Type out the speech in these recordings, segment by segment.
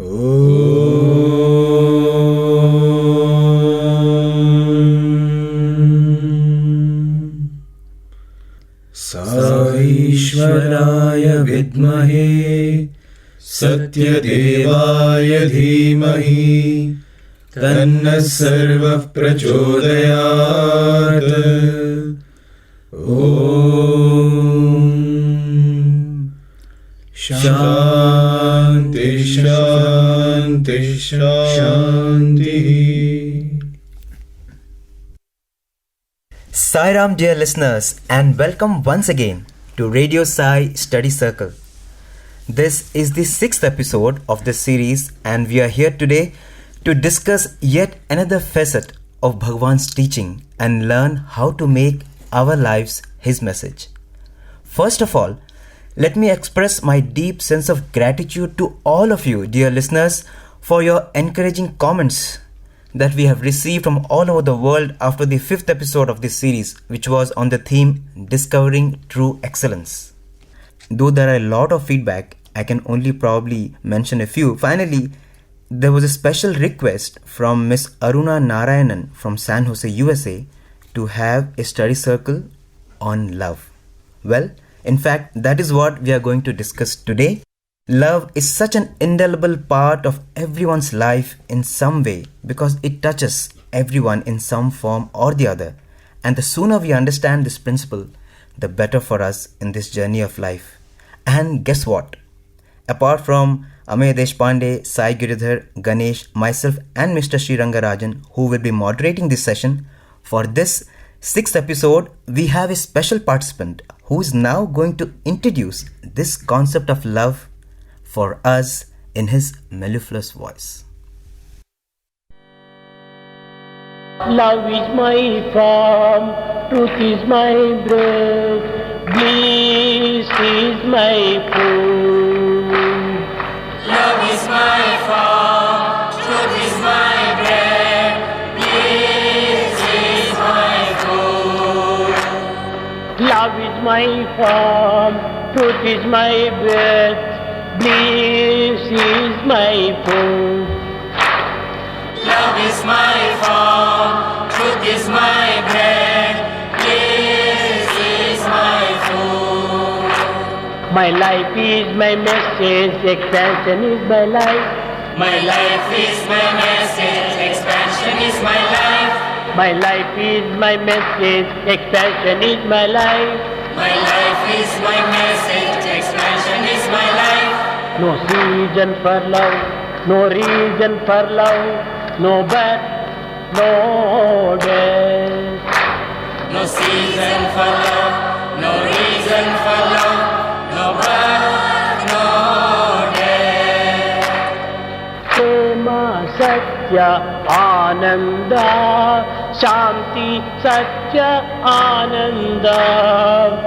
Saishwaraya vidmahe Satyadevaya dhimahi Tanna sarvah prachodayat. Om Shanti Shanti Shanti. Sai Ram, dear listeners, and welcome once again to Radio Sai Study Circle. This is the 6th episode of this series, and we are here today to discuss yet another facet of Bhagawan's teaching and learn how to make our lives his message. First of all, let me express my deep sense of gratitude to all of you, dear listeners, for your encouraging comments that we have received from all over the world after the 5th episode of this series, which was on the theme Discovering True Excellence. Though there are a lot of feedback, I can only probably mention a few. Finally, there was a special request from Miss Aruna Narayanan from San Jose, USA to have a study circle on love. Well, in fact, that is what we are going to discuss today. Love is such an indelible part of everyone's life in some way because it touches everyone in some form or the other. And the sooner we understand this principle, the better for us in this journey of life. And guess what? Apart from Amey Deshpande, Sai Giridhar, Ganesh, myself and Mr. Sri Rangarajan, who will be moderating this session, for this 6th episode, we have a special participant who is now going to introduce this concept of love for us in his mellifluous voice. Love is my form, truth is my breath, bliss is my food. Love is my form, truth is my bread, bliss is my food. Love is my form, truth is my breath, bliss is my food. Love is my form, truth is my bread, bliss is my food. My life is my message, expansion is my life. My life is my message, expansion is my life. My life is my message, expansion is my life. My life is my message, expansion is my life. No season for love, no reason for love, no birth, no death. No season for love, no reason for love, no birth, no death. Prema Sathya Ananda, Shanti Sathya Ananda.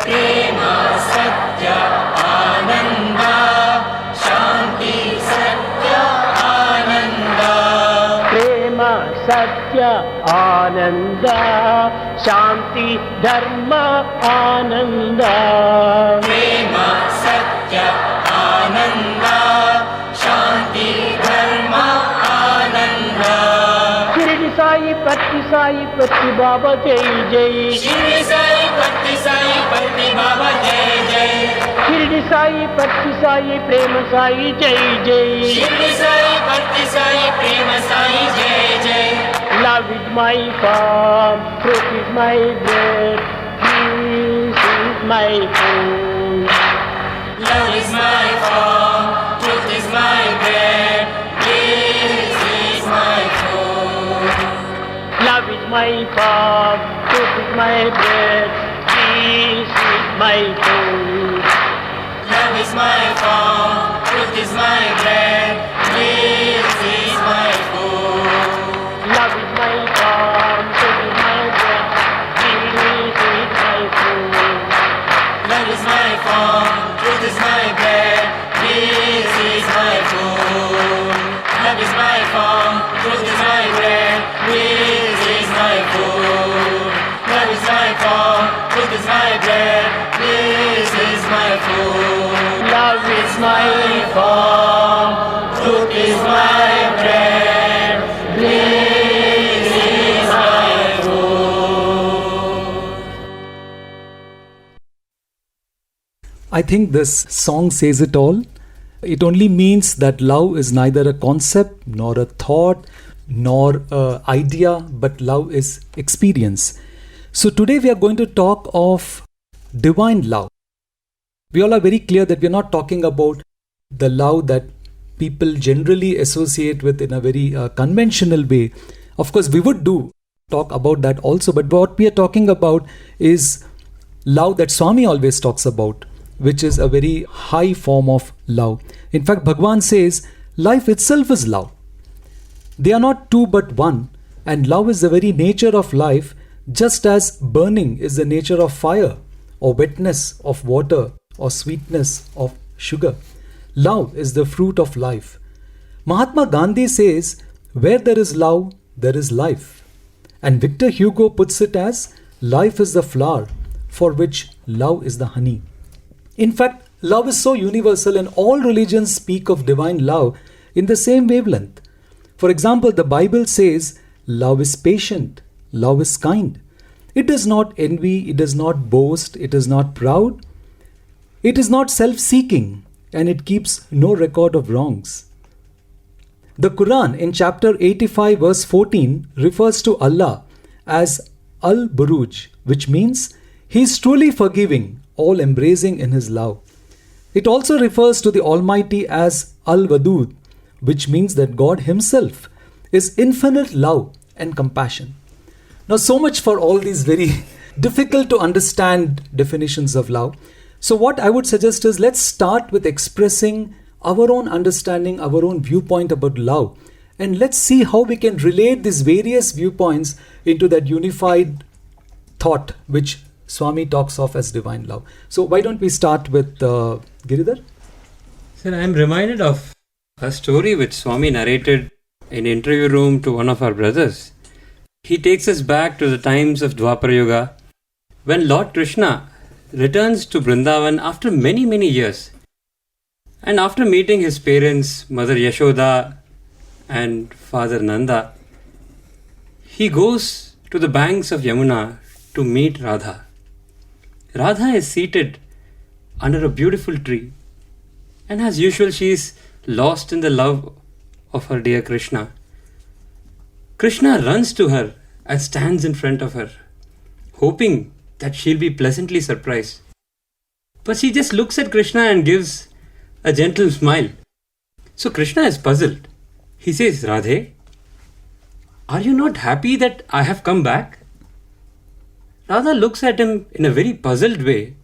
Prema Sathya Ananda, Shanti Sathya Ananda. Prema Sathya Ananda, Shanti Dharma Ananda. Prema Sathya Ananda, Shanti Dharma Ananda. Shirdi Sai Patti Baba Jai Jai. Shirdi Sai Patti Baba Jai Jai. Shirdi Sai Patti Prema Sai Jai Jai. Shirdi Sai Patti Prema Sai Jai Jai. Love is my form, truth is my breath, peace is my food. Love is my form, truth is my bread, bliss is my food. Love is my form, truth is my breath, peace is my food. Love is my form, truth is my bread, bliss is my food. Love is my form, truth is my breath, peace is my food. Love is my form, truth is my bread, bliss is my food. Love is my form, truth is my bread, bliss is my food. Love is my form, truth is my bread, bliss is my food. Love is my Form, truth is my think this song says it all. It only means that love is neither a concept, nor a thought, nor an idea, but love is experience. So today we are going to talk of divine love. We all are very clear that we are not talking about the love that people generally associate with in a very conventional way. Of course, we would talk about that also, but what we are talking about is love that Swami always talks about, which is a very high form of love. In fact, Bhagawan says, life itself is love. They are not two but one, and love is the very nature of life, just as burning is the nature of fire, or wetness of water, or sweetness of sugar. Love is the fruit of life. Mahatma Gandhi says, where there is love, there is life. And Victor Hugo puts it as, life is the flower, for which love is the honey. In fact, love is so universal, and all religions speak of divine love in the same wavelength. For example, the Bible says, love is patient, love is kind. It does not envy, it does not boast, it is not proud, it is not self-seeking, and it keeps no record of wrongs. The Quran in chapter 85 verse 14 refers to Allah as Al-Buruj, which means He is truly forgiving, all embracing in His love. It also refers to the Almighty as Al-Wadud, which means that God Himself is infinite love and compassion. Now, so much for all these very difficult to understand definitions of love. So what I would suggest is, let's start with expressing our own understanding, our own viewpoint about love. And let's see how we can relate these various viewpoints into that unified thought which Swami talks of as divine love. So why don't we start with Giridhar? Sir, I am reminded of a story which Swami narrated in interview room to one of our brothers. He takes us back to the times of Dwapara Yuga, when Lord Krishna returns to Vrindavan after many, many years. And after meeting his parents, Mother Yashoda and Father Nanda, he goes to the banks of Yamuna to meet Radha. Radha is seated under a beautiful tree, and as usual she is lost in the love of her dear Krishna. Krishna runs to her and stands in front of her, hoping that she'll be pleasantly surprised. But she just looks at Krishna and gives a gentle smile. So Krishna is puzzled. He says, Radhe, are you not happy that I have come back? Radha looks at him in a very puzzled way,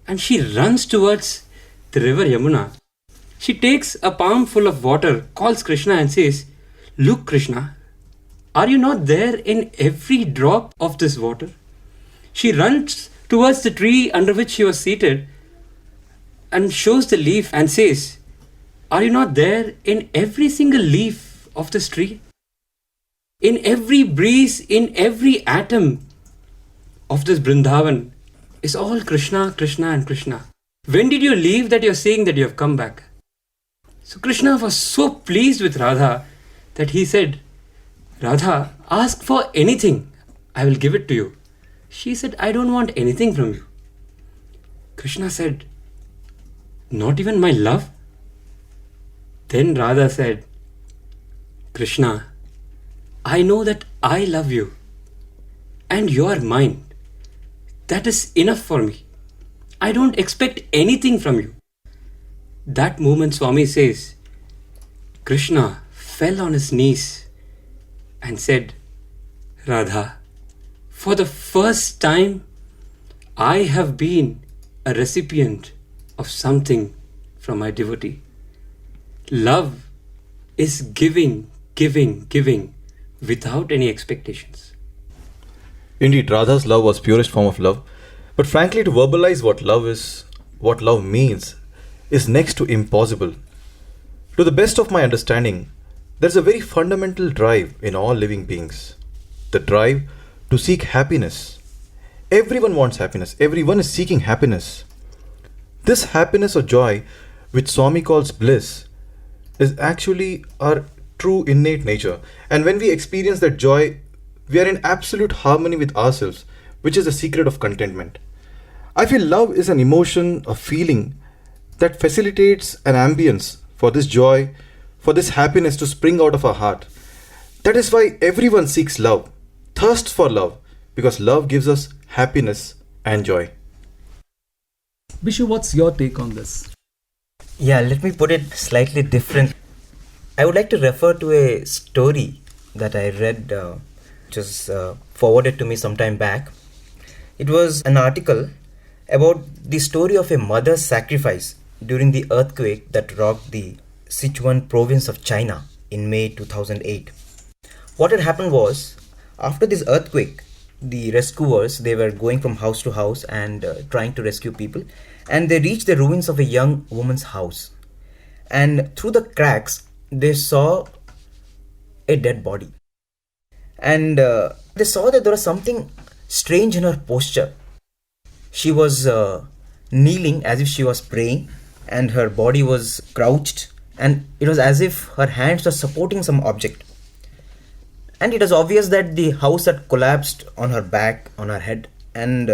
and she runs towards the river Yamuna. She takes a palm full of water, calls Krishna and says, look Krishna, are you not there in every drop of this water? She runs towards the tree under which she was seated and shows the leaf and says, are you not there in every single leaf of this tree? In every breeze, in every atom of this Vrindavan is all Krishna, Krishna and Krishna. When did you leave that you're saying that you have come back? So Krishna was so pleased with Radha that he said, Radha, ask for anything, I will give it to you. She said, I don't want anything from you. Krishna said, not even my love? Then Radha said, Krishna, I know that I love you and you are mine. That is enough for me. I don't expect anything from you. That moment Swami says, Krishna fell on his knees and said, Radha, for the first time, I have been a recipient of something from my devotee. Love is giving, giving, giving without any expectations. Indeed, Radha's love was purest form of love. But frankly, to verbalize what love is, what love means, is next to impossible. To the best of my understanding, there is a very fundamental drive in all living beings. The drive to seek happiness. Everyone wants happiness. Everyone is seeking happiness. This happiness or joy, which Swami calls bliss, is actually our true innate nature. And when we experience that joy, we are in absolute harmony with ourselves, which is the secret of contentment. I feel love is an emotion, a feeling that facilitates an ambience for this joy, for this happiness to spring out of our heart. That is why everyone seeks love, thirsts for love, because love gives us happiness and joy. Bishu, what's your take on this? Yeah, let me put it slightly different. I would like to refer to a story that I read, which was forwarded to me some time back. It was an article about the story of a mother's sacrifice during the earthquake that rocked the Sichuan province of China in May 2008. What had happened was, after this earthquake, the rescuers, they were going from house to house and trying to rescue people, and they reached the ruins of a young woman's house, and through the cracks they saw a dead body, and they saw that there was something strange in her posture. She was kneeling as if she was praying, and her body was crouched, and it was as if her hands were supporting some object. And it was obvious that the house had collapsed on her back, on her head. And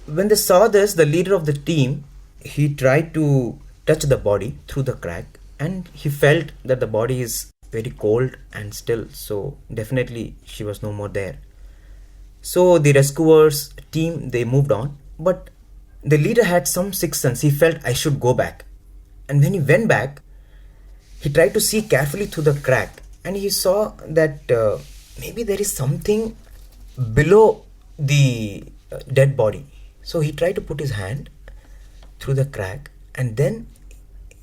when they saw this, the leader of the team, he tried to touch the body through the crack, and he felt that the body is very cold and still, so definitely she was no more there. So the rescuers team, they moved on, but the leader had some sixth sense. He felt, I should go back. And when he went back, he tried to see carefully through the crack, and he saw that maybe there is something below the dead body. So he tried to put his hand through the crack, and then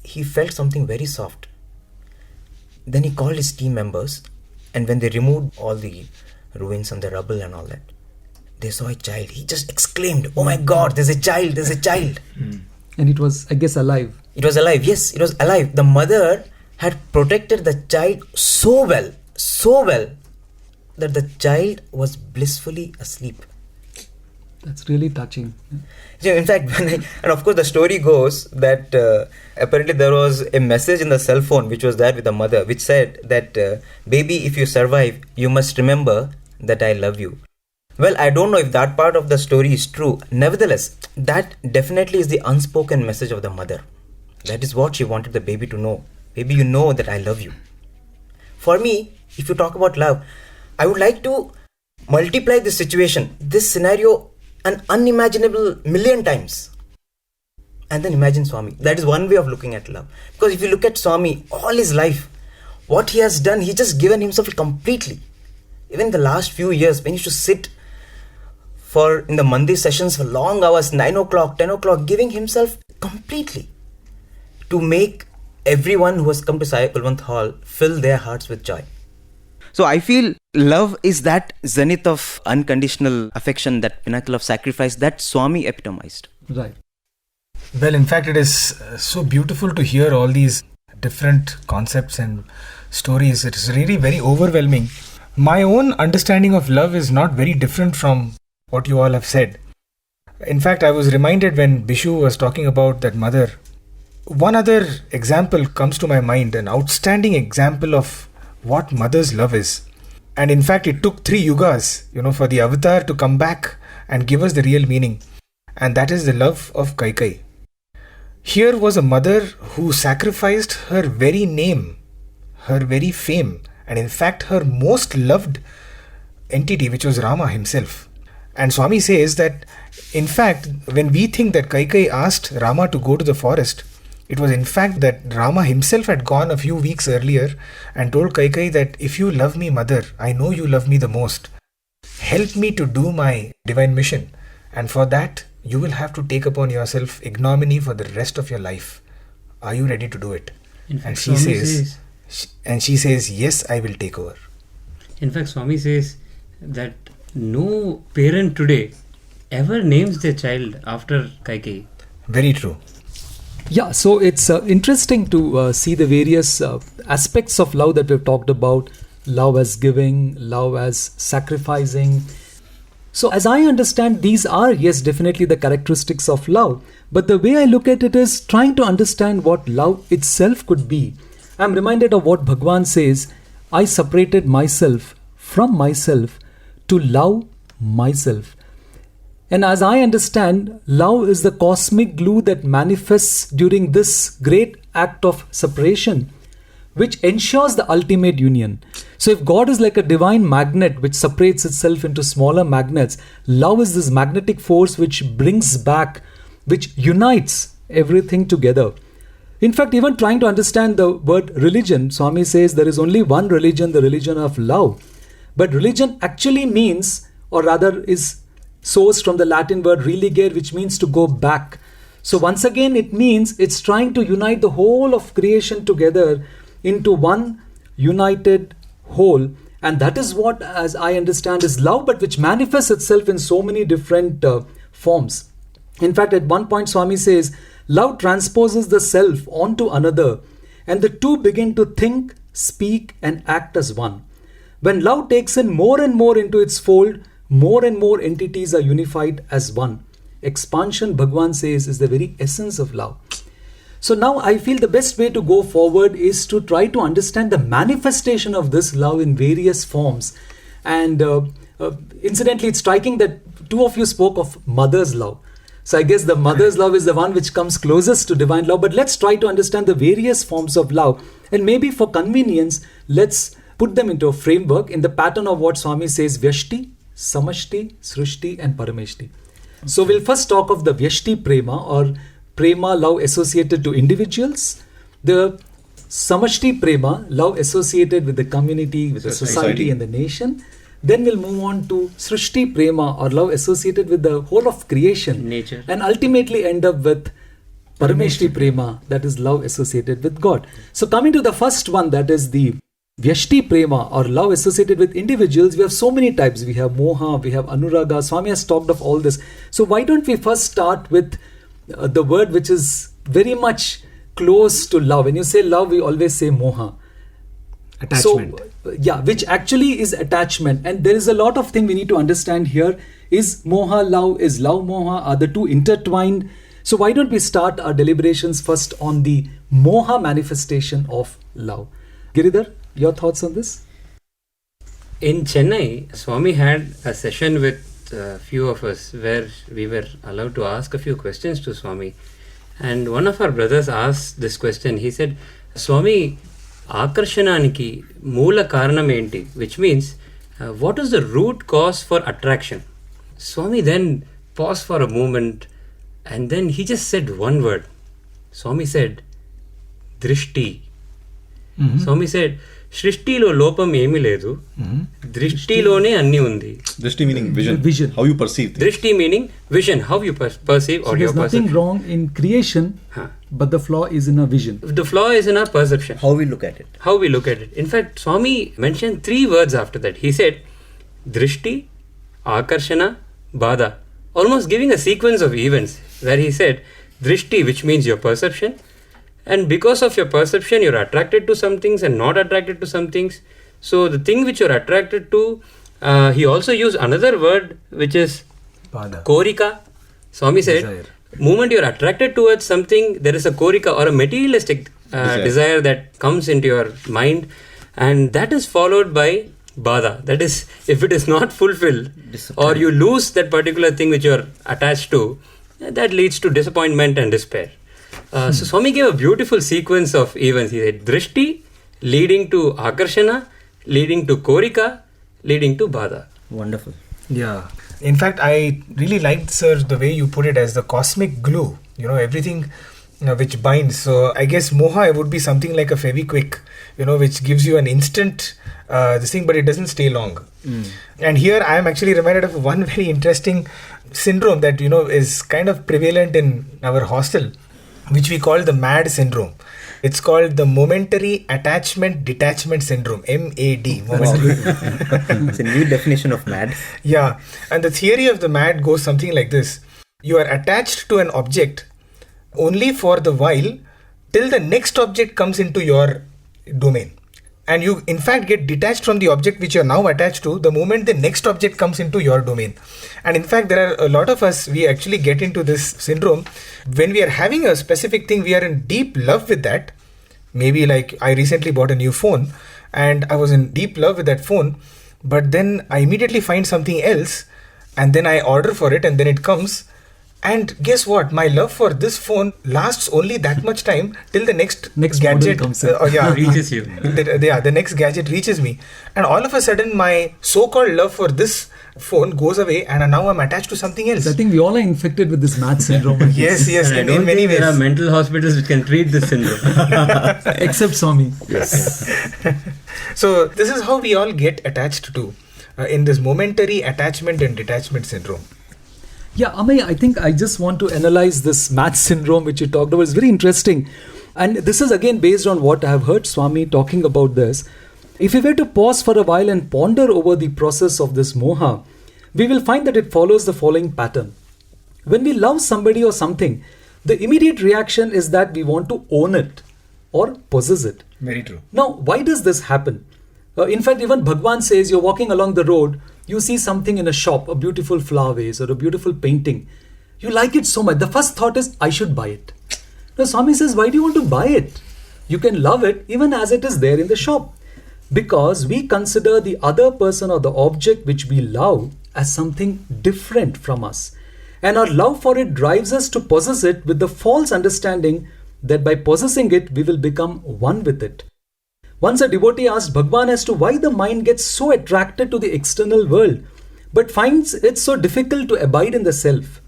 he felt something very soft. Then he called his team members, and when they removed all the ruins and the rubble and all that, they saw a child. He just exclaimed, "Oh my God, there's a child, there's a child." And it was, I guess, alive. It was alive, yes, it was alive. The mother had protected the child so well that the child was blissfully asleep. That's really touching. So in fact, and of course the story goes that apparently there was a message in the cell phone which was there with the mother, which said that, baby, if you survive, you must remember that I love you. Well, I don't know if that part of the story is true. Nevertheless, that definitely is the unspoken message of the mother. That is what she wanted the baby to know. Baby, you know that I love you. For me, if you talk about love, I would like to multiply this situation, this scenario, an unimaginable million times. And then imagine Swami. That is one way of looking at love. Because if you look at Swami, all his life, what he has done, he just given himself completely. Even in the last few years, when he used to sit in the Mandir sessions for long hours, 9 o'clock, 10 o'clock, giving himself completely to make everyone who has come to Sai Kulwant Hall fill their hearts with joy. So I feel love is that zenith of unconditional affection, that pinnacle of sacrifice that Swami epitomized. Right. Well, in fact, it is so beautiful to hear all these different concepts and stories. It is really very overwhelming. My own understanding of love is not very different from what you all have said. In fact, I was reminded when Bishu was talking about that mother. One other example comes to my mind, an outstanding example of what mother's love is. And in fact, it took 3 yugas, for the avatar to come back and give us the real meaning. And that is the love of Kaikai. Here was a mother who sacrificed her very name, her very fame, and in fact her most loved entity, which was Rama himself. And Swami says that, in fact, when we think that Kaikai asked Rama to go to the forest, it was in fact that Rama himself had gone a few weeks earlier and told Kaikai that, if you love me, mother, I know you love me the most. Help me to do my divine mission. And for that, you will have to take upon yourself ignominy for the rest of your life. Are you ready to do it? And she says, yes, I will take over. In fact, Swami says that no parent today ever names their child after Kaikai. Very true. Yeah, so it's interesting to see the various aspects of love that we've talked about. Love as giving, love as sacrificing. So as I understand, these are, yes, definitely the characteristics of love. But the way I look at it is trying to understand what love itself could be. I'm reminded of what Bhagawan says, I separated myself from myself to love myself. And as I understand, love is the cosmic glue that manifests during this great act of separation, which ensures the ultimate union. So if God is like a divine magnet which separates itself into smaller magnets, love is this magnetic force which brings back, which unites everything together. In fact, even trying to understand the word religion, Swami says there is only one religion, the religion of love. But religion actually means, or rather is sourced from the Latin word religare, which means to go back. So once again, it means it's trying to unite the whole of creation together into one united whole. And that is what, as I understand, is love, but which manifests itself in so many different forms. In fact, at one point, Swami says, love transposes the self onto another, and the two begin to think, speak, and act as one. When love takes in more and more into its fold, more and more entities are unified as one. Expansion, Bhagawan says, is the very essence of love. So now I feel the best way to go forward is to try to understand the manifestation of this love in various forms. And incidentally, it's striking that two of you spoke of mother's love. So I guess the mother's love is the one which comes closest to divine love. But let's try to understand the various forms of love. And maybe for convenience, let's put them into a framework in the pattern of what Swami says, Vyashti, Samashti, Srushti and Parameshti. So we'll first talk of the Vyashti Prema, or Prema, love associated to individuals. The Samashti Prema, love associated with the community, with the society and the nation. Then we'll move on to Srushti Prema, or love associated with the whole of creation. Nature. And ultimately end up with Parameshti Prema, that is love associated with God. So coming to the first one, that is the Vyashti Prema, or love associated with individuals, we have so many types. We have Moha, we have Anuraga. Swami has talked of all this. So why don't we first start with the word which is very much close to love. When you say love, we always say Moha. Attachment. So, which actually is attachment. And there is a lot of thing we need to understand here. Is Moha love? Is love Moha? Are the two intertwined? So why don't we start our deliberations first on the Moha manifestation of love? Giridhar, your thoughts on this? In Chennai, Swami had a session with a few of us where we were allowed to ask a few questions to Swami. And one of our brothers asked this question. He said, Swami, Akarshananiki Moola Karanam enti, which means what is the root cause for attraction? Swami then paused for a moment and then he just said one word. Swami said, Drishti. Swami said, Shrishtiలో లోపం ఏమీ లేదు, దృష్టిలోనే అన్ని ఉంది. Drishti meaning vision. How you perceive things. Drishti meaning vision, how you perceive or your perception. There's nothing wrong in creation, but the flaw is in our vision. The flaw is in our perception. How we look at it. In fact, Swami mentioned 3 words after that. He said, Drishti, Akarshana, Bada. Almost giving a sequence of events where he said, Drishti, which means your perception. And because of your perception, you're attracted to some things and not attracted to some things. So the thing which you're attracted to, he also used another word which is Pada. Korika. Swami said, Desire. Moment you're attracted towards something, there is a korika or a materialistic desire that comes into your mind. And that is followed by Bada. That is, if it is not fulfilled or you lose that particular thing which you're attached to, that leads to disappointment and despair. So Swami gave a beautiful sequence of events. He said Drishti, leading to Akarshana, leading to Korika, leading to Bada. Wonderful. Yeah. In fact, I really liked, sir, the way you put it as the cosmic glue. Everything which binds. So I guess Moha would be something like a Fevikwik, which gives you an instant this thing, but it doesn't stay long. And here I am actually reminded of one very interesting syndrome that, is kind of prevalent in our hostel, which we call the MAD syndrome. It's called the Momentary Attachment Detachment Syndrome, MAD. It's a new definition of MAD. Yeah, and the theory of the MAD goes something like this. You are attached to an object only for the while till the next object comes into your domain. And you in fact get detached from the object which you are now attached to the moment the next object comes into your domain. And in fact, there are a lot of us, we actually get into this syndrome when we are having a specific thing, we are in deep love with that. Maybe like I recently bought a new phone and I was in deep love with that phone, but then I immediately find something else and then I order for it and then it comes. And guess what? My love for this phone lasts only that much time till the next Next gadget model comes in. Reaches you. The next gadget reaches me. And all of a sudden, my so-called love for this phone goes away, and now I'm attached to something else. So I think we all are infected with this math syndrome. I guess. Yes, And I in don't many think ways. there are mental hospitals which can treat this syndrome. Except Swami. So this is how we all get attached to in this momentary attachment and detachment syndrome. Yeah, Amay, I think I just want to analyze this math syndrome which you talked about. It's very interesting. And this is again based on what I have heard Swami talking about this. If we were to pause for a while and ponder over the process of this moha, we will find that it follows the following pattern. When we love somebody or something, the immediate reaction is that we want to own it or possess it. Very true. Now, why does this happen? In fact, even Bhagawan says you're walking along the road, you see something in a shop, a beautiful flower vase or a beautiful painting. You like it so much. The first thought is, I should buy it. Now, Swami says, why do you want to buy it? You can love it even as it is there in the shop. Because we consider the other person or the object which we love as something different from us. And our love for it drives us to possess it with the false understanding that by possessing it, we will become one with it. Once a devotee asked Bhagawan as to why the mind gets so attracted to the external world, but finds it so difficult to abide in the self.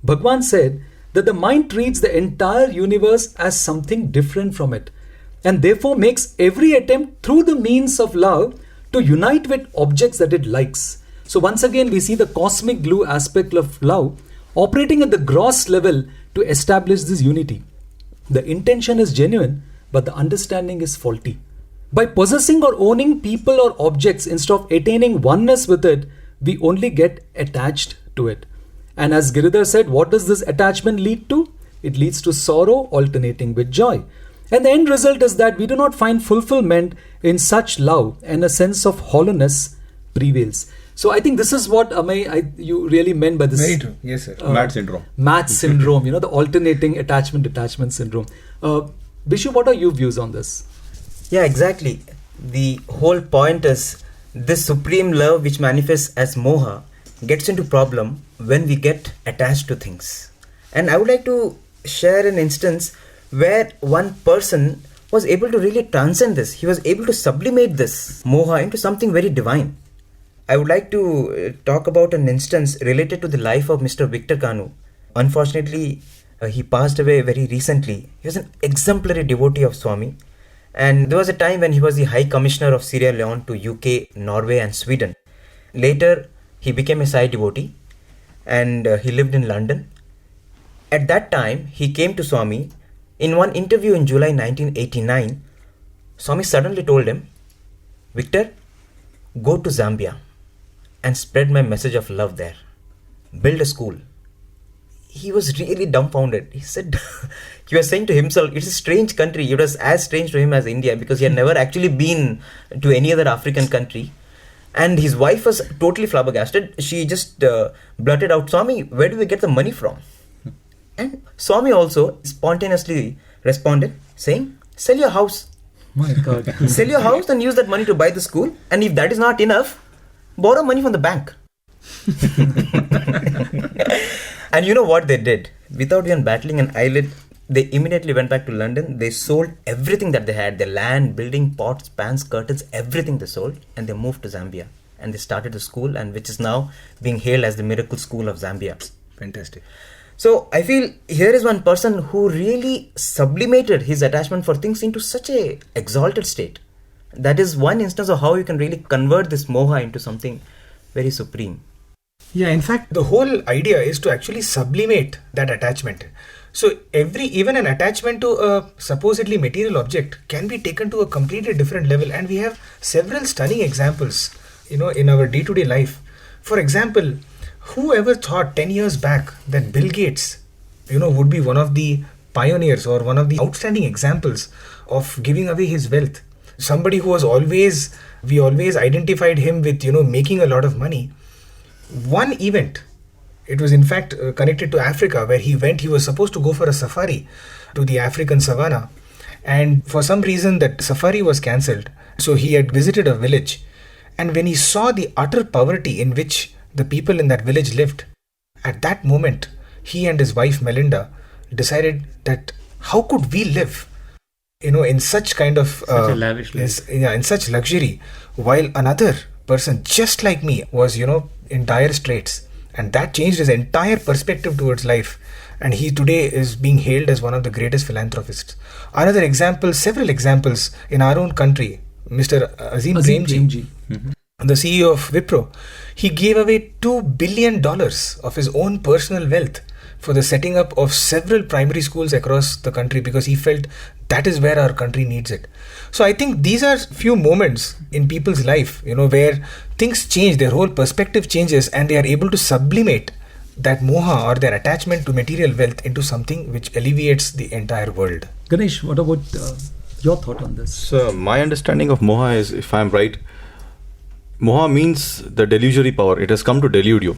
Bhagawan said that the mind treats the entire universe as something different from it, and therefore makes every attempt through the means of love to unite with objects that it likes. So once again, we see the cosmic glue aspect of love operating at the gross level to establish this unity. The intention is genuine, but the understanding is faulty. By possessing or owning people or objects instead of attaining oneness with it, we only get attached to it. And as Giridhar said, what does this attachment lead to? It leads to sorrow alternating with joy. And the end result is that we do not find fulfillment in such love, and a sense of hollowness prevails. So I think this is what Amay, you really meant by this. Very true. Yes, sir. Mad syndrome. Math syndrome, the alternating attachment syndrome. Bishu, what are your views on this? Yeah, exactly. The whole point is this supreme love which manifests as moha gets into problem when we get attached to things. And I would like to share an instance where one person was able to really transcend this. He was able to sublimate this moha into something very divine. I would like to talk about an instance related to the life of Mr. Victor Kanu. Unfortunately, he passed away very recently. He was an exemplary devotee of Swami. And there was a time when he was the High Commissioner of Sierra Leone to UK, Norway and Sweden. Later, he became a Sai devotee and he lived in London. At that time, he came to Swami. In one interview in July 1989, Swami suddenly told him, Victor, go to Zambia and spread my message of love there. Build a school. He was really dumbfounded. He said, he was saying to himself, it's a strange country. It was as strange to him as India because he had never actually been to any other African country. And his wife was totally flabbergasted. She just blurted out, Swami, where do we get the money from? And Swami also spontaneously responded saying, sell your house. My God. Sell your house and use that money to buy the school. And if that is not enough, borrow money from the bank. And you know what they did? Without even battling an eyelid, they immediately went back to London. They sold everything that they had, their land, building, pots, pans, curtains, everything they sold, and they moved to Zambia. And they started a school, and which is now being hailed as the Miracle School of Zambia. Fantastic. So I feel here is one person who really sublimated his attachment for things into such a exalted state. That is one instance of how you can really convert this moha into something very supreme. Yeah, in fact, the whole idea is to actually sublimate that attachment. So even an attachment to a supposedly material object can be taken to a completely different level, and we have several stunning examples, in our day-to-day life. For example, whoever thought 10 years back that Bill Gates, would be one of the pioneers or one of the outstanding examples of giving away his wealth. Somebody who was we always identified him with, making a lot of money. One event, it was in fact connected to Africa, where he was supposed to go for a safari to the African savannah, and for some reason that safari was cancelled. So he had visited a village, and when he saw the utter poverty in which the people in that village lived. At that moment, he and his wife Melinda decided that how could we live, in such kind of Such a lavish life. in such luxury, while another person just like me was, in dire straits. And that changed his entire perspective towards life. And he today is being hailed as one of the greatest philanthropists. Another example, several examples in our own country, Mr. Azim Premji, the CEO of Wipro, he gave away $2 billion of his own personal wealth for the setting up of several primary schools across the country, because he felt that is where our country needs it. So I think these are few moments in people's life, where things change, their whole perspective changes, and they are able to sublimate that moha or their attachment to material wealth into something which alleviates the entire world. Ganesh, what about your thought on this? So my understanding of moha is, if I'm right, moha means the delusory power. It has come to delude you.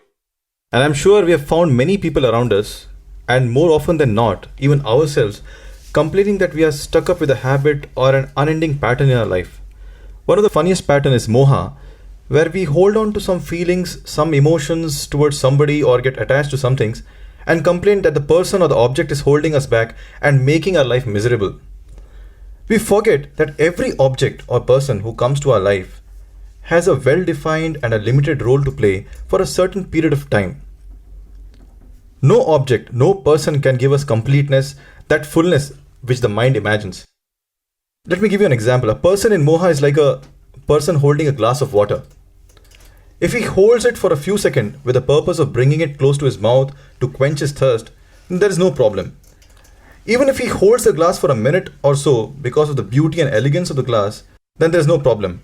And I'm sure we have found many people around us, and more often than not, even ourselves, complaining that we are stuck up with a habit or an unending pattern in our life. One of the funniest patterns is moha, where we hold on to some feelings, some emotions towards somebody, or get attached to some things, and complain that the person or the object is holding us back and making our life miserable. We forget that every object or person who comes to our life has a well-defined and a limited role to play for a certain period of time. No object, no person can give us completeness, that fullness which the mind imagines. Let me give you an example. A person in moha is like a person holding a glass of water. If he holds it for a few seconds with the purpose of bringing it close to his mouth to quench his thirst, there is no problem. Even if he holds the glass for a minute or so because of the beauty and elegance of the glass, then there is no problem.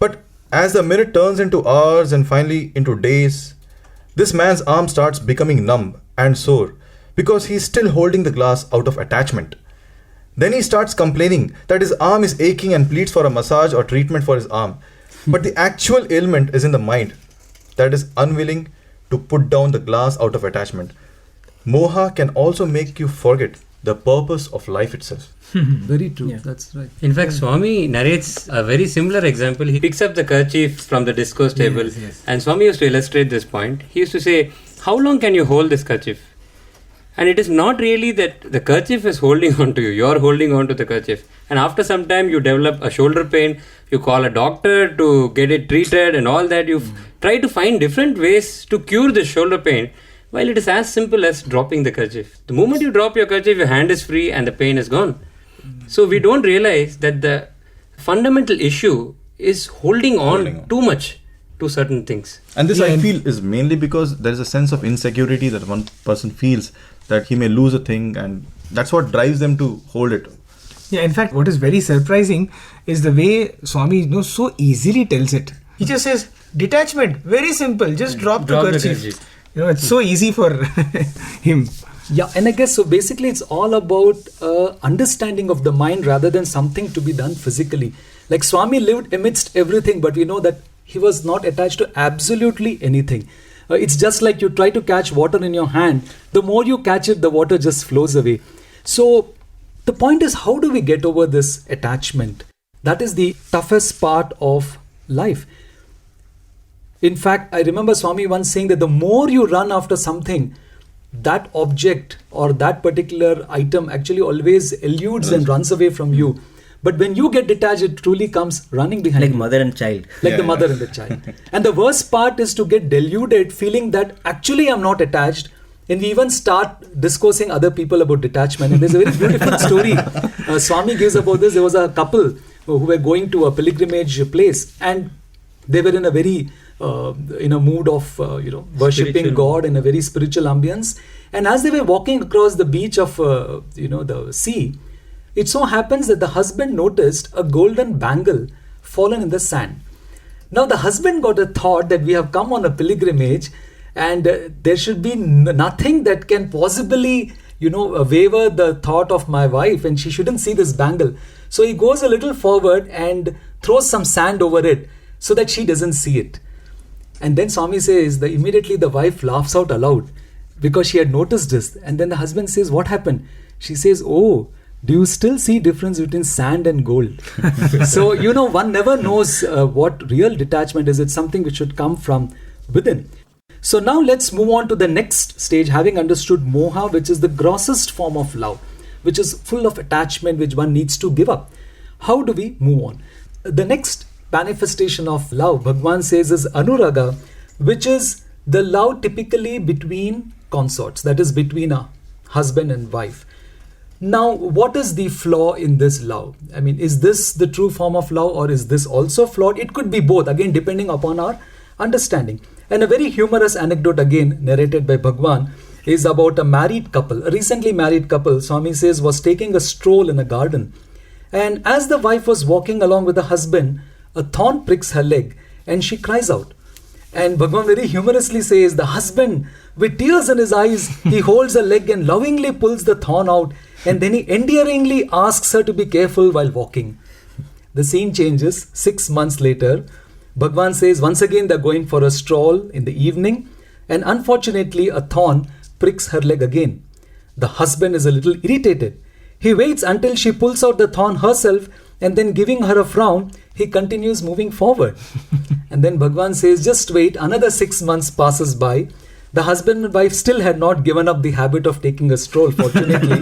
But as the minute turns into hours and finally into days, this man's arm starts becoming numb and sore because he is still holding the glass out of attachment. Then he starts complaining that his arm is aching and pleads for a massage or treatment for his arm. But the actual ailment is in the mind that is unwilling to put down the glass out of attachment. Moha can also make you forget the purpose of life itself. Very true. Yeah. That's right. In fact, Swami narrates a very similar example. He picks up the kerchief from the discourse table, and Swami used to illustrate this point. He used to say, how long can you hold this kerchief? And it is not really that the kerchief is holding on to you. You are holding on to the kerchief. And after some time, you develop a shoulder pain. You call a doctor to get it treated and all that. You try to find different ways to cure this shoulder pain, while it is as simple as dropping the kerchief. The moment you drop your kerchief, your hand is free and the pain is gone. So we don't realize that the fundamental issue is holding on too much to certain things. And this, I feel, is mainly because there is a sense of insecurity that one person feels that he may lose a thing, and that's what drives them to hold it. Yeah, in fact, what is very surprising is the way Swami so easily tells it. He just says, detachment, very simple, just drop the kerchief. It's so easy for him. Yeah, and I guess so basically it's all about understanding of the mind rather than something to be done physically. Like Swami lived amidst everything, but we know that he was not attached to absolutely anything. It's just like you try to catch water in your hand. The more you catch it, the water just flows away. So the point is, how do we get over this attachment? That is the toughest part of life. In fact, I remember Swami once saying that the more you run after something, that object or that particular item actually always eludes and runs away from you. But when you get detached, it truly comes running behind Like you. mother and child. Like the mother and the child. And the worst part is to get deluded, feeling that actually I'm not attached. And we even start discoursing other people about detachment. And there's a very beautiful story Swami gives about this. There was a couple who were going to a pilgrimage place, and they were in a very in a mood of worshipping Spiritual. God in a very spiritual ambience. And as they were walking across the beach of the sea, it so happens that the husband noticed a golden bangle fallen in the sand. Now the husband got a thought that we have come on a pilgrimage, and there should be nothing that can possibly waver the thought of my wife, and she shouldn't see this bangle. So he goes a little forward and throws some sand over it so that she doesn't see it. And then Swami says that immediately the wife laughs out aloud because she had noticed this. And then the husband says, what happened? She says, oh, do you still see difference between sand and gold? So, one never knows what real detachment is. It's something which should come from within. So now let's move on to the next stage, having understood moha, which is the grossest form of love, which is full of attachment, which one needs to give up. How do we move on? The next manifestation of love, Bhagawan says, is anuraga, which is the love typically between consorts, that is between a husband and wife. Now, what is the flaw in this love? I mean, is this the true form of love, or is this also flawed? It could be both, again, depending upon our understanding. And a very humorous anecdote, again, narrated by Bhagawan, is about a married couple. A recently married couple, Swami says, was taking a stroll in a garden. And as the wife was walking along with the husband, a thorn pricks her leg and she cries out. And Bhagavan very humorously says, the husband, with tears in his eyes, he holds her leg and lovingly pulls the thorn out, and then he endearingly asks her to be careful while walking. The scene changes. 6 months later, Bhagavan says once again they're going for a stroll in the evening, and unfortunately a thorn pricks her leg again. The husband is a little irritated. He waits until she pulls out the thorn herself, and then giving her a frown, he continues moving forward. And then Bhagavan says, just wait, another 6 months passes by. The husband and wife still had not given up the habit of taking a stroll, fortunately.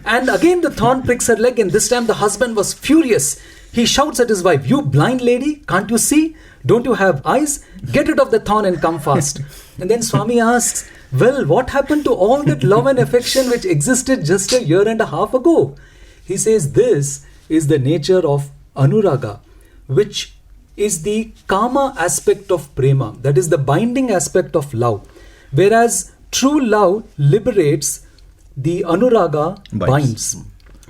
And again the thorn pricks her leg, and this time the husband was furious. He shouts at his wife, "You blind lady, can't you see? Don't you have eyes? Get rid of the thorn and come fast." And then Swami asks, well, what happened to all that love and affection which existed just a year and a half ago? He says this is the nature of anuraga, which is the kama aspect of prema, that is the binding aspect of love. Whereas true love liberates, the anuraga binds.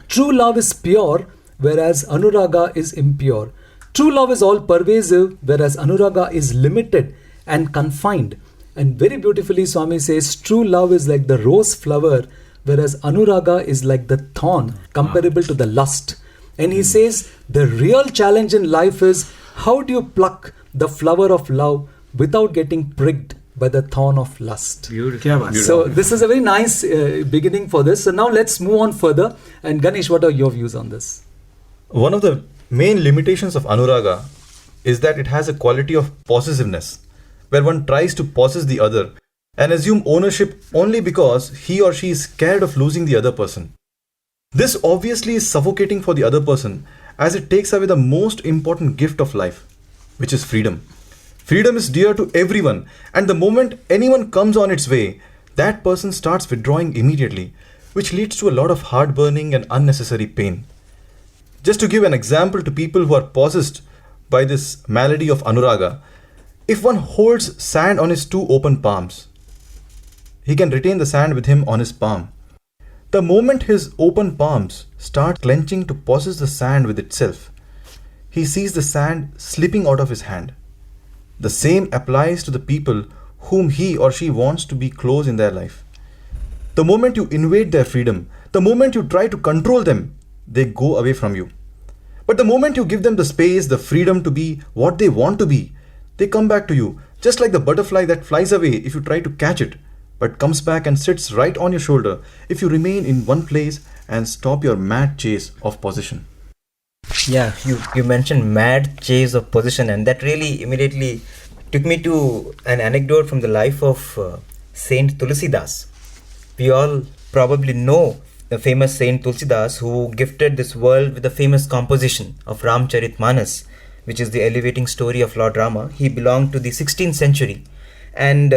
True love is pure, whereas anuraga is impure. True love is all pervasive, whereas anuraga is limited and confined. And very beautifully Swami says, true love is like the rose flower, whereas anuraga is like the thorn, comparable to the lust. And he says the real challenge in life is, how do you pluck the flower of love without getting pricked by the thorn of lust? Beautiful. So this is a very nice beginning for this. So now let's move on further. And Ganesh, what are your views on this? One of the main limitations of anuraga is that it has a quality of possessiveness, where one tries to possess the other and assume ownership only because he or she is scared of losing the other person. This obviously is suffocating for the other person, as it takes away the most important gift of life, which is freedom. Freedom is dear to everyone, and the moment anyone comes on its way, that person starts withdrawing immediately, which leads to a lot of heartburning and unnecessary pain. Just to give an example to people who are possessed by this malady of anuraga, if one holds sand on his 2 open palms, he can retain the sand with him on his palm. The moment his open palms start clenching to possess the sand with itself, he sees the sand slipping out of his hand. The same applies to the people whom he or she wants to be close in their life. The moment you invade their freedom, the moment you try to control them, they go away from you. But the moment you give them the space, the freedom to be what they want to be, they come back to you, just like the butterfly that flies away if you try to catch it, but comes back and sits right on your shoulder if you remain in one place and stop your mad chase of possession. Yeah, you mentioned mad chase of possession, and that really immediately took me to an anecdote from the life of Saint Tulsidas. We all probably know the famous Saint Tulsidas, who gifted this world with the famous composition of Ramcharitmanas, which is the elevating story of Lord Rama. He belonged to the 16th century, and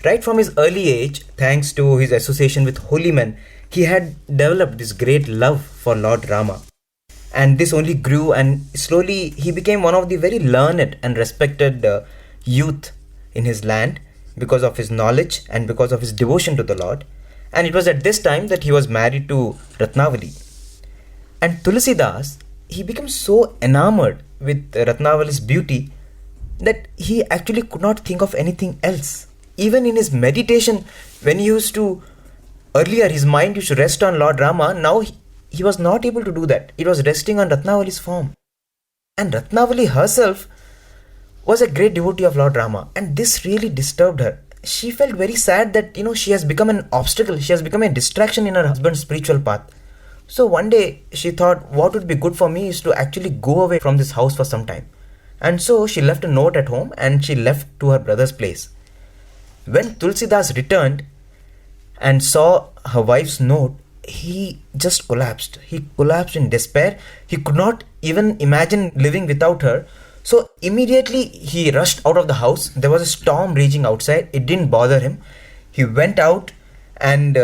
right from his early age, thanks to his association with holy men, he had developed this great love for Lord Rama. And this only grew, and slowly he became one of the very learned and respected youth in his land because of his knowledge and because of his devotion to the Lord. And it was at this time that he was married to Ratnavali. And Tulsidas, he became so enamored with Ratnavali's beauty that he actually could not think of anything else. Even in his meditation, when he used to, earlier his mind used to rest on Lord Rama, now he was not able to do that. It was resting on Ratnavali's form. And Ratnavali herself was a great devotee of Lord Rama, and this really disturbed her. She felt very sad that, she has become an obstacle, she has become a distraction in her husband's spiritual path. So one day she thought, what would be good for me is to actually go away from this house for some time. And so she left a note at home and she left to her brother's place. When Tulsidas returned and saw her wife's note, he just collapsed. He collapsed in despair. He could not even imagine living without her. So immediately he rushed out of the house. There was a storm raging outside. It didn't bother him. He went out and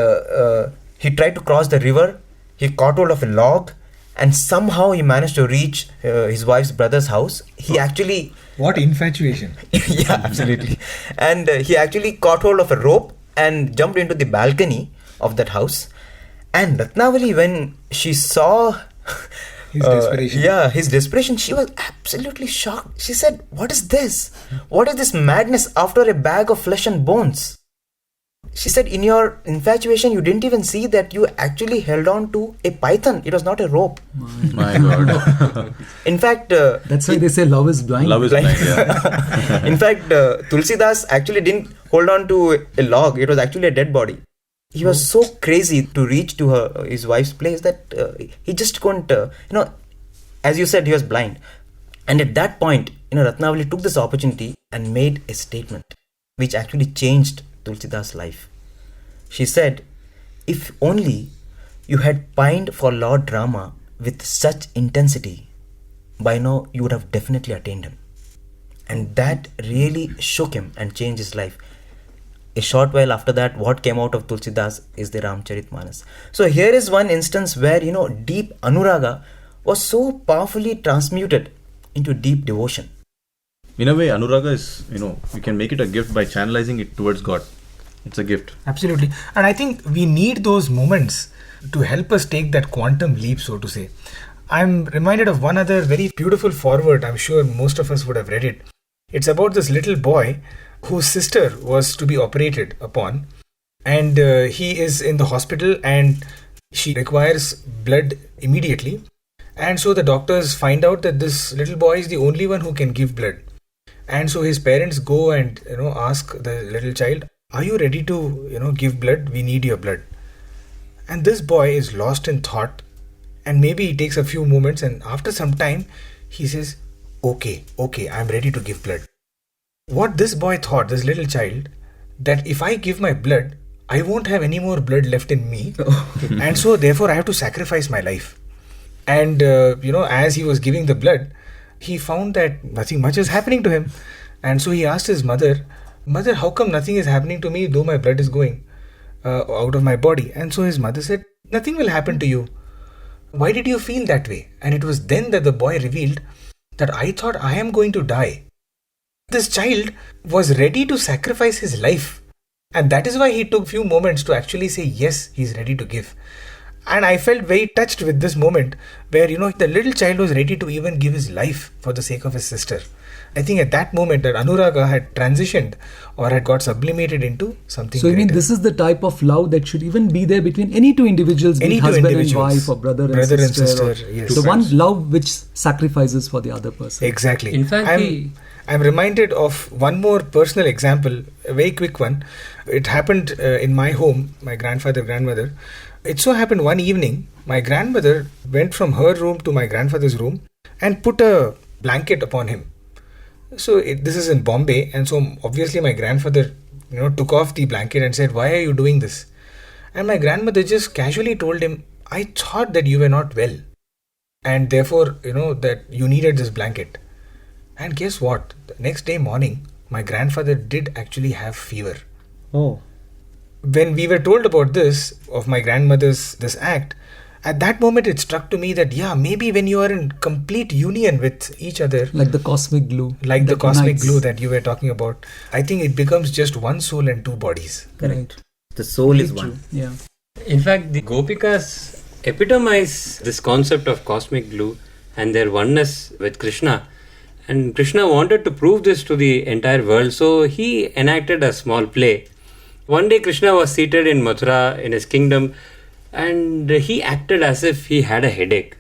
he tried to cross the river. He caught hold of a log and somehow he managed to reach his wife's brother's house. He actually... What infatuation. Yeah, absolutely. And he actually caught hold of a rope and jumped into the balcony of that house. And Ratnavali, when she saw His desperation. his desperation, she was absolutely shocked. She said, "What is this? What is this madness after a bag of flesh and bones?" She said, "In your infatuation, you didn't even see that you actually held on to a python. It was not a rope." My God. In fact, That's why they say love is blind. Love is blind, yeah. in fact, Tulsidas actually didn't hold on to a log. It was actually a dead body. He was so crazy to reach to his wife's place that he just couldn't, as you said, he was blind. And at that point, Ratnavali took this opportunity and made a statement which actually changed Tulsidas' life. She said, "If only you had pined for Lord Rama with such intensity, by now you would have definitely attained him." And that really shook him and changed his life. A short while after that, what came out of Tulsidas is the Ramcharitmanas. So here is one instance where, deep anuraga was so powerfully transmuted into deep devotion. In a way, Anuraga is, we can make it a gift by channelizing it towards God. It's a gift. Absolutely. And I think we need those moments to help us take that quantum leap, so to say. I'm reminded of one other very beautiful foreword. I'm sure most of us would have read it. It's about this little boy whose sister was to be operated upon, and he is in the hospital and she requires blood immediately. And so the doctors find out that this little boy is the only one who can give blood. And so his parents go and ask the little child, "Are you ready to give blood? We need your blood." And this boy is lost in thought, and maybe it takes a few moments, and after some time he says, okay, I'm ready to give blood. What this boy thought, this little child, that if I give my blood, I won't have any more blood left in me, and so therefore I have to sacrifice my life. And as he was giving the blood, he found that nothing much is happening to him. And so he asked his mother, "Mother, how come nothing is happening to me though my blood is going out of my body?" And so his mother said, "Nothing will happen to you. Why did you feel that way?" And it was then that the boy revealed that, "I thought I am going to die." This child was ready to sacrifice his life. And that is why he took few moments to actually say, yes, he's ready to give. And I felt very touched with this moment where, the little child was ready to even give his life for the sake of his sister. I think at that moment that Anuraga had transitioned or had got sublimated into something So, greater. this is the type of love that should even be there between any two individuals, be Any it two husband individuals. and wife or brother and sister, or yes. the one love which sacrifices for the other person. Exactly. In fact, I'm reminded of one more personal example, a very quick one. It happened in my home, my grandfather, grandmother. It so happened one evening, my grandmother went from her room to my grandfather's room and put a blanket upon him. So this is in Bombay, and so obviously my grandfather, took off the blanket and said, "Why are you doing this?" And my grandmother just casually told him, "I thought that you were not well, and therefore, that you needed this blanket." And guess what? The next day morning, my grandfather did actually have fever. Oh. When we were told about this, of my grandmother's this act, at that moment it struck to me that, maybe when you are in complete union with each other, Like the cosmic glue. like the that cosmic unites. glue that you were talking about, I think it becomes just one soul and two bodies. Correct. The soul is one. Yeah. In fact, the Gopikas epitomize this concept of cosmic glue and their oneness with Krishna. And Krishna wanted to prove this to the entire world, so he enacted a small play. One day Krishna was seated in Mathura in his kingdom, and he acted as if he had a headache.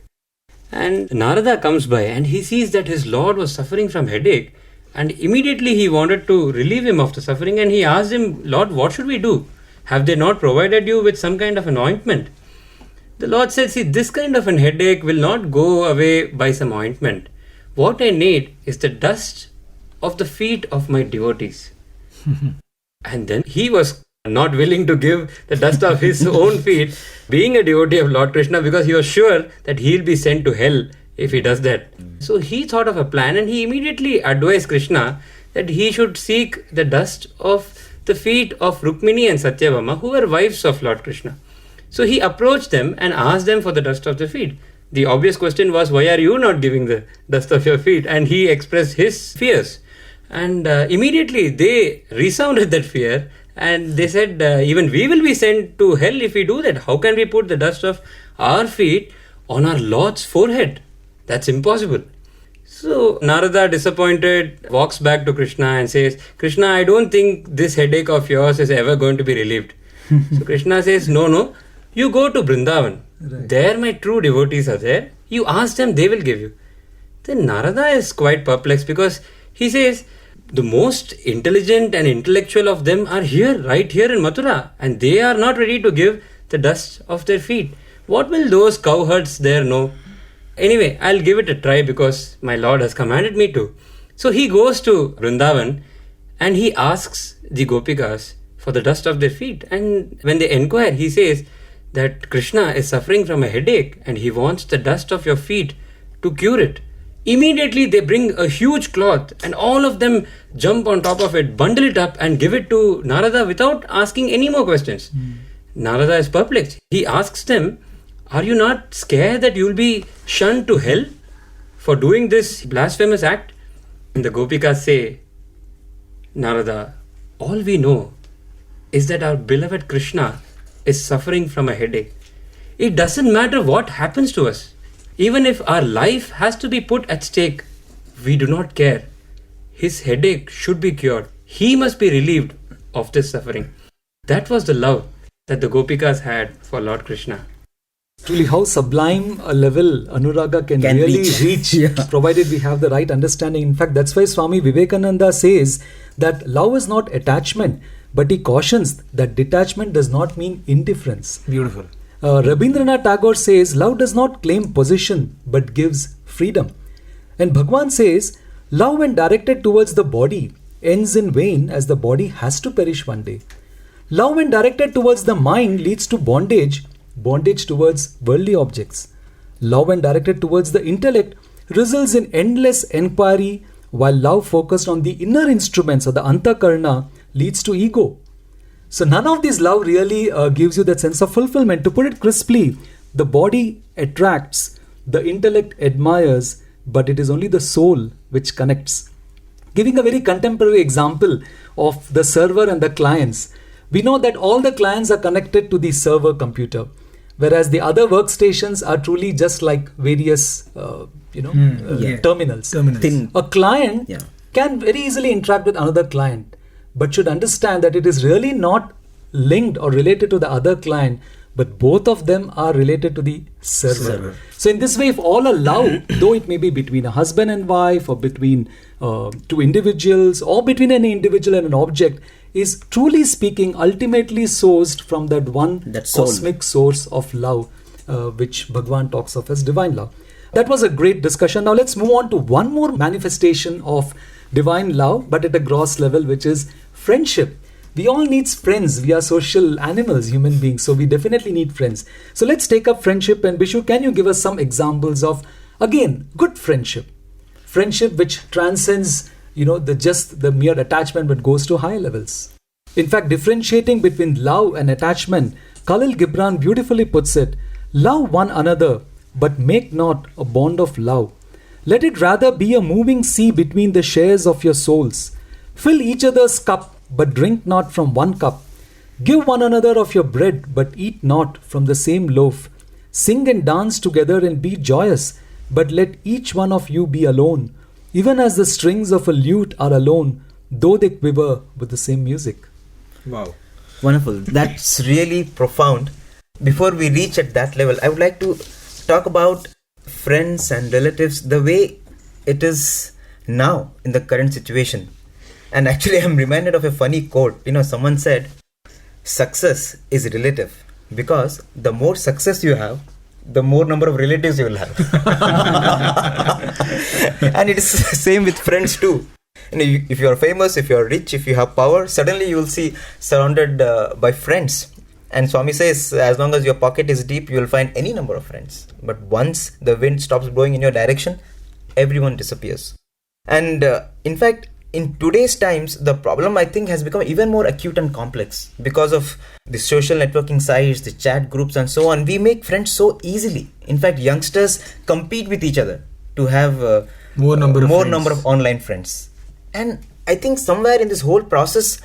And Narada comes by and he sees that his lord was suffering from headache, and immediately he wanted to relieve him of the suffering, and he asked him, "Lord, what should we do? Have they not provided you with some kind of an ointment?" The Lord said, "See, this kind of an headache will not go away by some ointment. What I need is the dust of the feet of my devotees." And then he was not willing to give the dust of his own feet, being a devotee of Lord Krishna, because he was sure that he'll be sent to hell if he does that. So he thought of a plan, and he immediately advised Krishna that he should seek the dust of the feet of Rukmini and Satyabhama, who were wives of Lord Krishna. So he approached them and asked them for the dust of the feet. The obvious question was, why are you not giving the dust of your feet? And he expressed his fears. And immediately they resounded that fear, and they said, even we will be sent to hell if we do that. How can we put the dust of our feet on our Lord's forehead? That's impossible. So Narada, disappointed, walks back to Krishna and says, Krishna, I don't think this headache of yours is ever going to be relieved. So Krishna says, no, you go to Vrindavan. Right. There my true devotees are there. You ask them, they will give you. Then Narada is quite perplexed, because he says, the most intelligent and intellectual of them are here, right here in Mathura, and they are not ready to give the dust of their feet. What will those cowherds there know? Anyway, I'll give it a try because my Lord has commanded me to. So he goes to Vrindavan and he asks the Gopikas for the dust of their feet. And when they inquire, he says that Krishna is suffering from a headache and he wants the dust of your feet to cure it. Immediately they bring a huge cloth and all of them jump on top of it, bundle it up and give it to Narada without asking any more questions. Narada is perplexed. He asks them, are you not scared that you will be shunned to hell for doing this blasphemous act? And the Gopikas say, Narada, all we know is that our beloved Krishna is suffering from a headache. It doesn't matter what happens to us. Even if our life has to be put at stake, we do not care. His headache should be cured. He must be relieved of this suffering. That was the love that the Gopikas had for Lord Krishna. Truly, how sublime a level Anuraga can really reach provided we have the right understanding. In fact, that's why Swami Vivekananda says that love is not attachment, but he cautions that detachment does not mean indifference. Beautiful. Rabindranath Tagore says, love does not claim position, but gives freedom. And Bhagawan says, love when directed towards the body ends in vain, as the body has to perish one day. Love when directed towards the mind leads to bondage towards worldly objects. Love when directed towards the intellect results in endless enquiry, while love focused on the inner instruments of the antakarna leads to ego. So none of this love really gives you that sense of fulfillment. To put it crisply, the body attracts, the intellect admires, but it is only the soul which connects. Giving a very contemporary example of the server and the clients, we know that all the clients are connected to the server computer, whereas the other workstations are truly just like various terminals. A client can very easily interact with another client, but should understand that it is really not linked or related to the other client, but both of them are related to the server. So in this way, if all are love, though it may be between a husband and wife, or between two individuals, or between an individual and an object, is truly speaking ultimately sourced from that one cosmic source of love, which Bhagawan talks of as divine love. That was a great discussion. Now let's move on to one more manifestation of divine love, but at a gross level, which is friendship. We all need friends. We are social animals, human beings, so we definitely need friends. So let's take up friendship. And Bishu, can you give us some examples of, again, good friendship? Friendship which transcends, the mere attachment, but goes to higher levels. In fact, differentiating between love and attachment, Khalil Gibran beautifully puts it, love one another, but make not a bond of love. Let it rather be a moving sea between the shares of your souls. Fill each other's cup, but drink not from one cup. Give one another of your bread, but eat not from the same loaf. Sing and dance together and be joyous, but let each one of you be alone, even as the strings of a lute are alone, though they quiver with the same music. Wow. Wonderful. That's really profound. Before we reach at that level, I would like to talk about friends and relatives the way it is now in the current situation. And actually, I'm reminded of a funny quote. Someone said, success is relative, because the more success you have, the more number of relatives you will have. And it is the same with friends too. if you are famous, if you are rich, if you have power, suddenly you will see surrounded by friends. And Swami says, as long as your pocket is deep, you will find any number of friends. But once the wind stops blowing in your direction, everyone disappears. And in fact, in today's times, the problem, I think, has become even more acute and complex because of the social networking sites, the chat groups and so on. We make friends so easily. In fact, youngsters compete with each other to have more number of online friends. And I think somewhere in this whole process,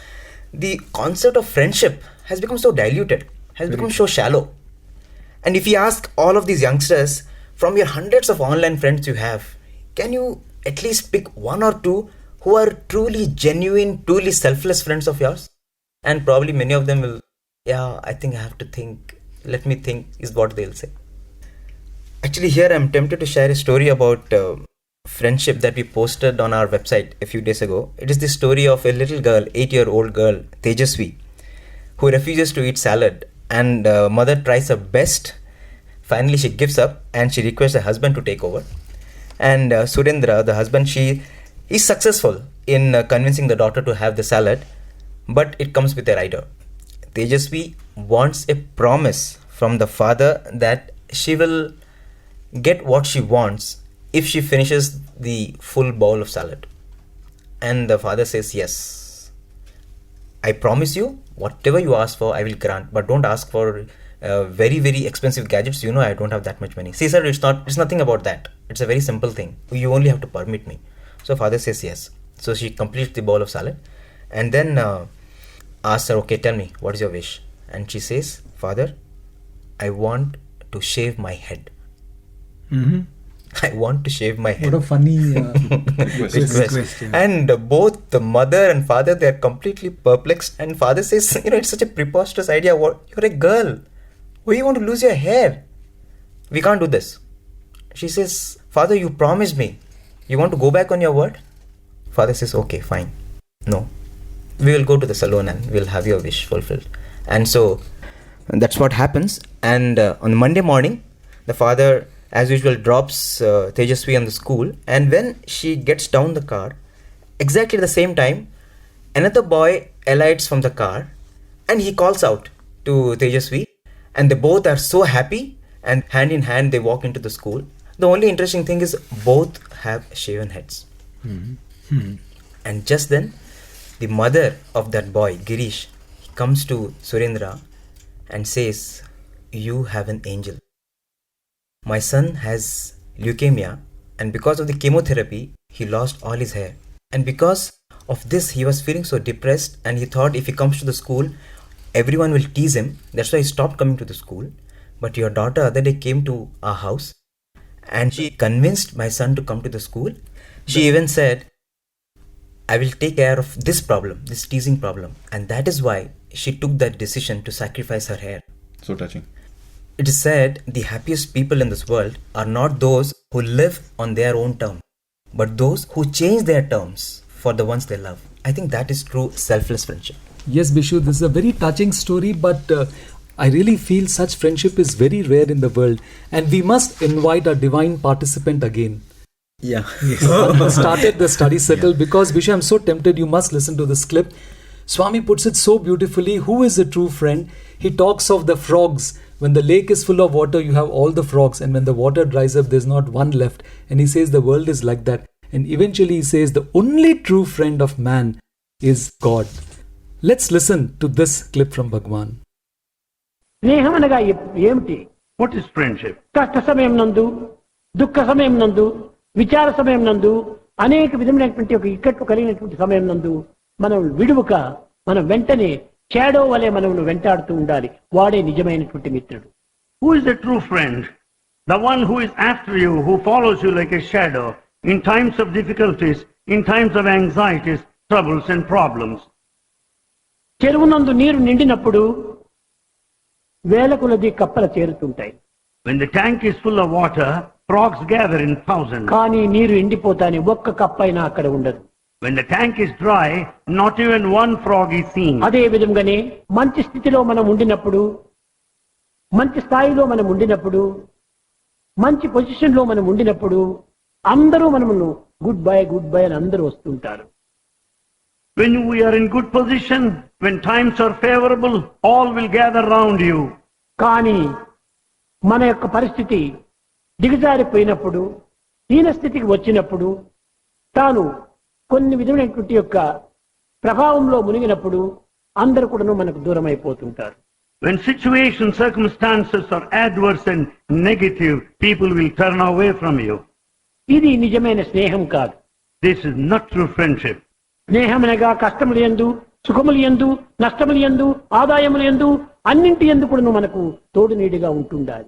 the concept of friendship has become so diluted, has become so shallow. And if you ask all of these youngsters, from your hundreds of online friends you have, can you at least pick one or two who are truly genuine, truly selfless friends of yours? And probably many of them will, I think I have to think, let me think, is what they'll say. Actually, here I'm tempted to share a story about friendship that we posted on our website a few days ago. It is the story of a little girl, 8-year-old girl, Tejasvi, who refuses to eat salad, and mother tries her best. Finally, she gives up and she requests her husband to take over. And Surendra, the husband, is successful in convincing the daughter to have the salad, but it comes with a rider. Tejasvi wants a promise from the father that she will get what she wants if she finishes the full bowl of salad. And the father says, yes, I promise you, whatever you ask for, I will grant, but don't ask for very, very expensive gadgets. You know, I don't have that much money. See, sir, it's nothing about that. It's a very simple thing. You only have to permit me. So father says yes. So she completes the bowl of salad and then asks her, okay, tell me, what is your wish? And she says, Father, I want to shave my head. Mm-hmm. I want to shave my head. What a funny request. And both the mother and father, they are completely perplexed. And father says, it's such a preposterous idea. You're a girl. Why you want to lose your hair? We can't do this. She says, Father, you promised me. You want to go back on your word? Father says, okay, fine. No. We will go to the salon and we'll have your wish fulfilled. And so that's what happens. And on Monday morning, the father, as usual, drops Tejasvi on the school. And when she gets down the car, exactly at the same time, another boy alights from the car and he calls out to Tejasvi. And they both are so happy, and hand in hand they walk into the school. The only interesting thing is both have shaven heads. Mm-hmm. And just then, the mother of that boy, Girish, comes to Surendra and says, you have an angel. My son has leukemia, and because of the chemotherapy, he lost all his hair. And because of this, he was feeling so depressed, and he thought if he comes to the school, everyone will tease him. That's why he stopped coming to the school. But your daughter other day came to our house and she convinced my son to come to the school. She even said, I will take care of this problem, this teasing problem. And that is why she took that decision to sacrifice her hair. So touching. It is said the happiest people in this world are not those who live on their own terms, but those who change their terms for the ones they love. I think that is true selfless friendship. Yes, Bishu, this is a very touching story, but I really feel such friendship is very rare in the world, and we must invite our divine participant again. Yeah. Who started the study circle, because Bishu, I'm so tempted, you must listen to this clip. Swami puts it so beautifully. Who is a true friend? He talks of the frogs. When the lake is full of water, you have all the frogs, and when the water dries up, there's not one left. And he says the world is like that. And eventually he says the only true friend of man is God. Let's listen to this clip from Bhagawan. స్నేహం అనగా ఏమిటి? What is friendship? కష్ట సమయం నందు, దుఃఖ సమయం నందు, విచార సమయం నందు, అనేక విధమైనటువంటి ఒక ఇక్కట్లు కలిగినటువంటి సమయం నందు మనం విడువక మనం వెంటనే షాడో వలె మనం వెంటాడుతూ ఉండాలి. వాడే నిజమైనటువంటి మిత్రుడు. Who is the true friend? The one who is after you, who follows you like a shadow in times of difficulties, in times of anxieties, troubles and problems. చెరువునందు నీరు నిండినప్పుడు వేల కొలది కప్పలు చేరుతుంటాయి. When the tank is full of water, frogs gather in thousands. కానీ నీరు ఎండిపోతానే ఒక్క కప్పైనా అక్కడ ఉండదు. When the tank is dry, not even one frog is seen. అదే విధంగానే మంచి స్థితిలో మనం ఉండినప్పుడు, మంచి స్థాయిలో మనం ఉండినప్పుడు, మంచి పొజిషన్ లో మనం ఉండినప్పుడు అందరూ మనము గుడ్ బై అని అందరూ వస్తుంటారు. When we are in good position, when times are favorable, all will gather round you. కానీ మన యొక్క పరిస్థితి దిగజారిపోయినప్పుడు, హీనస్థితికి వచ్చినప్పుడు, తాను కొన్ని విధమైనటువంటి యొక్క ప్రభావంలో మునిగినప్పుడు అందరూ కూడాను మనకు దూరం అయిపోతుంటారు. When situations, circumstances are adverse and negative, people will turn away from you. ఇది నిజమైన స్నేహం కాదు. This is not true friendship. స్నేహమనగా కష్టములు యందు, సుఖములు యందు, నష్టములు యందు, ఆదాయములు యందు, అన్నింటి యందు కూడాను మనకు తోడు నీడిగా ఉంటుండాలి.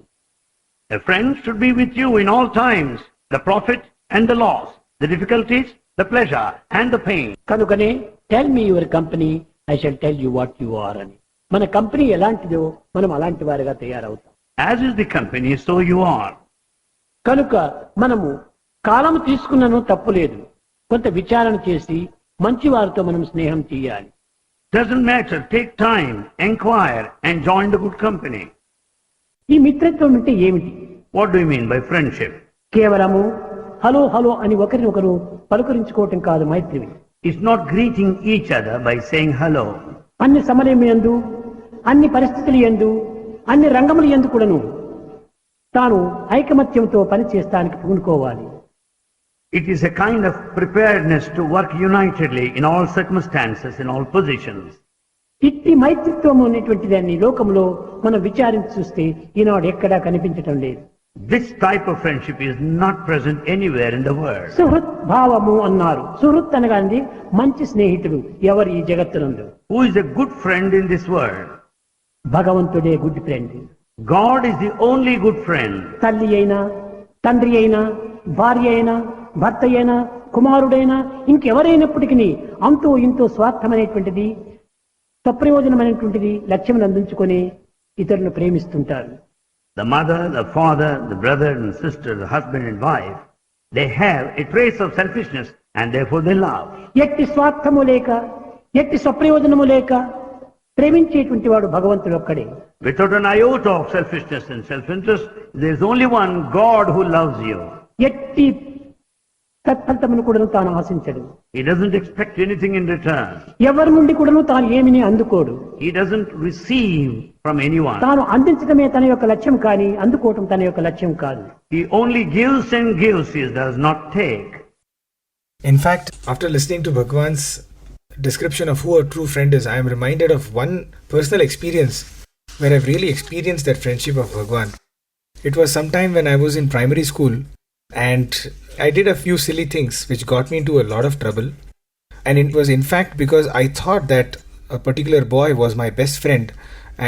A friend should be with you in all times, the profit and the loss, the difficulties, the pleasure and the pain. కనుకనే tell me your company, I shall tell you what you are అని. మన company ఎలాంటిదో మనం అలాంటి వారిగా తయారవుతాం. As is the company, so you are. కనుక మనము కాలము తీసుకున్నను తప్పులేదు. కొంత విచారణ చేసి మంచి వారితో మనం స్నేహం చేయాలి. Doesn't matter, take time, inquire and join the good company. ఈ మిత్రత్వం అంటే ఏమిటి? What do you mean by friendship? కేవలము హలో హలో అని ఒకరినొకరు పలుకరించుకోవటం కాదు మైత్రి. It's not greeting each other by saying hello. అన్ని సమయములందు, అన్ని పరిస్థితుల యందు, అన్ని రంగముల యందు కూడాను తాను ఐకమత్యంతో పనిచేస్తానికి పూనుకోవాలి. It is a kind of preparedness to work unitedly in all circumstances, in all positions. ఇట్టి మైత్రిత్వం అనేటువంటి దాన్ని లోకంలో మనం విచారించి చూస్తే ఈనాడు ఎక్కడా కనిపించటం లేదు. This type of friendship is not present anywhere in the world. Suhrit భావము అన్నారు. సుహృత్ అనగానే మంచి స్నేహితుడు ఎవరు ఈ జగత్తునందు? Who is a good friend in this world? భగవంతుడే good friend. God is the only good friend. తల్లి అయినా, తండ్రి అయినా, భార్య అయినా, భర్త అయినా, కుమారుడైనా, ఇంకెవరైనప్పటికీ అంతో ఇంతో స్వార్థమైనటువంటిది, సప్రయోజనమైనటువంటిది లక్ష్యం అందించుకొని ఇతరులను ప్రేమిస్తుంటారు. The mother, the father, the brother and sister, the husband and wife, they have a trace of selfishness and therefore they love. ఎట్టి స్వార్థము లేక, ఎట్టి సప్రయోజనము లేక ప్రేమించేటువంటి వాడు భగవంతుడు ఒక్కడే. Without an iota of selfishness and self-interest, there is only one God who loves you. ఎట్టి తత్ఫలితమును కూడాను తాను ఆశించడు. He doesn't expect anything in return. ఎవరి నుండి కూడాను తాను ఏమిని అందుకోడు. He doesn't receive from anyone. తాను అందించడమే తన యొక్క లక్ష్యం కానీ అందుకోవటం తన యొక్క లక్ష్యం కాదు. He only gives and gives, he does not take. In fact, after listening to Bhagawan's description of who a true friend is, I am reminded of one personal experience where I've really experienced that friendship of Bhagawan. It was sometime when I was in primary school and I did a few silly things which got me into a lot of trouble. And it was in fact because I thought that a particular boy was my best friend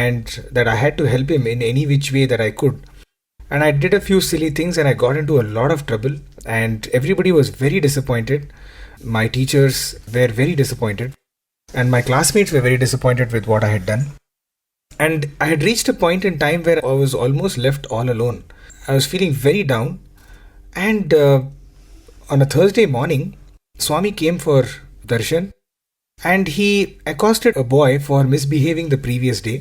and that I had to help him in any which way that I could. And I did a few silly things and I got into a lot of trouble and everybody was very disappointed. My teachers were very disappointed and my classmates were very disappointed with what I had done. And I had reached a point in time where I was almost left all alone. I was feeling very down. And on a Thursday morning, Swami came for darshan and he accosted a boy for misbehaving the previous day.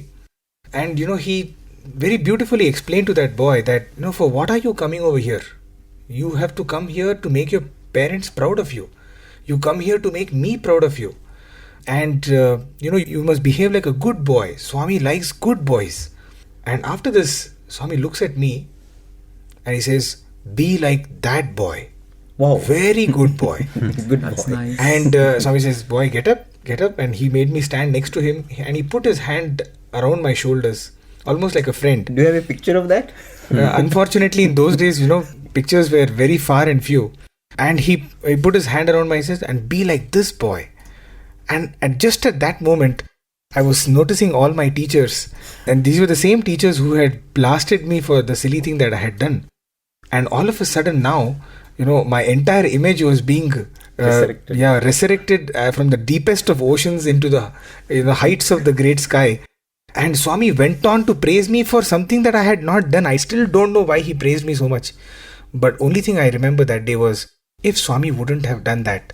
And he very beautifully explained to that boy that, for what are you coming over here? You have to come here to make your parents proud of you. You come here to make me proud of you. And, you must behave like a good boy. Swami likes good boys. And after this, Swami looks at me and he says, be like that boy. Wow. Very good boy. Good That's boy. nice. And Swami says, boy, get up. And he made me stand next to him and he put his hand around my shoulders, almost like a friend. Do you have a picture of that? Unfortunately, in those days, pictures were very far and few. And he put his hand around my chest and be like this boy. And just at that moment, I was noticing all my teachers. And these were the same teachers who had blasted me for the silly thing that I had done. And all of a sudden now, my entire image was being resurrected from the deepest of oceans into the heights of the great sky. And Swami went on to praise me for something that I had not done. I still don't know why he praised me so much. But only thing I remember that day was, if Swami wouldn't have done that,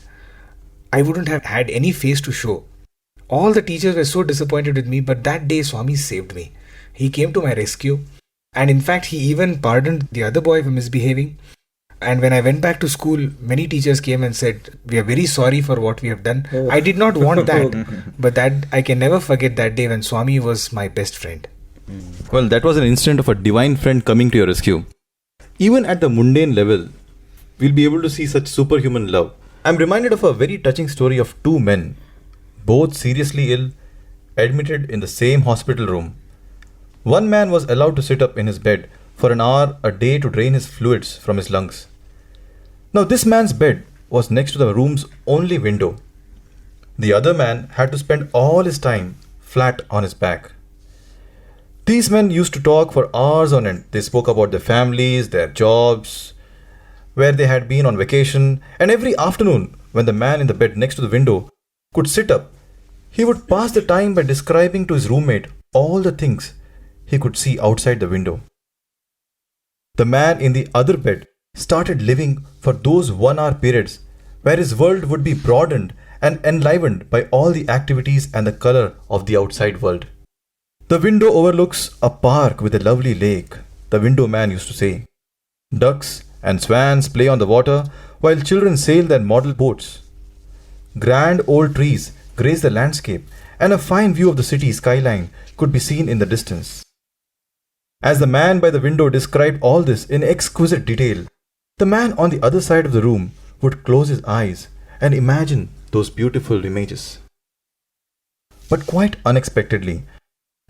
I wouldn't have had any face to show. All the teachers were so disappointed with me, but that day Swami saved me. He came to my rescue. And in fact, he even pardoned the other boy for misbehaving. And when I went back to school, many teachers came and said, "We are very sorry for what we have done." I did not want that. But that I can never forget that day when Swami was my best friend. Well, that was an instant of a divine friend coming to your rescue. Even at the mundane level, we'll be able to see such superhuman love. I'm reminded of a very touching story of two men, both seriously ill, admitted in the same hospital room. One man was allowed to sit up in his bed for an hour a day to drain his fluids from his lungs. Now, this man's bed was next to the room's only window. The other man had to spend all his time flat on his back. These men used to talk for hours on end. They spoke about their families, their jobs, where they had been on vacation, and every afternoon, when the man in the bed next to the window could sit up, he would pass the time by describing to his roommate all the things he could see outside the window. The man in the other bed started living for those 1 hour periods where his world would be broadened and enlivened by all the activities and the color of the outside world. The window overlooks a park with a lovely lake, the window man used to say. Ducks and swans play on the water while children sail their model boats. Grand old trees grace the landscape, and a fine view of the city skyline could be seen in the distance. As the man by the window described all this in exquisite detail, the man on the other side of the room would close his eyes and imagine those beautiful images. But quite unexpectedly,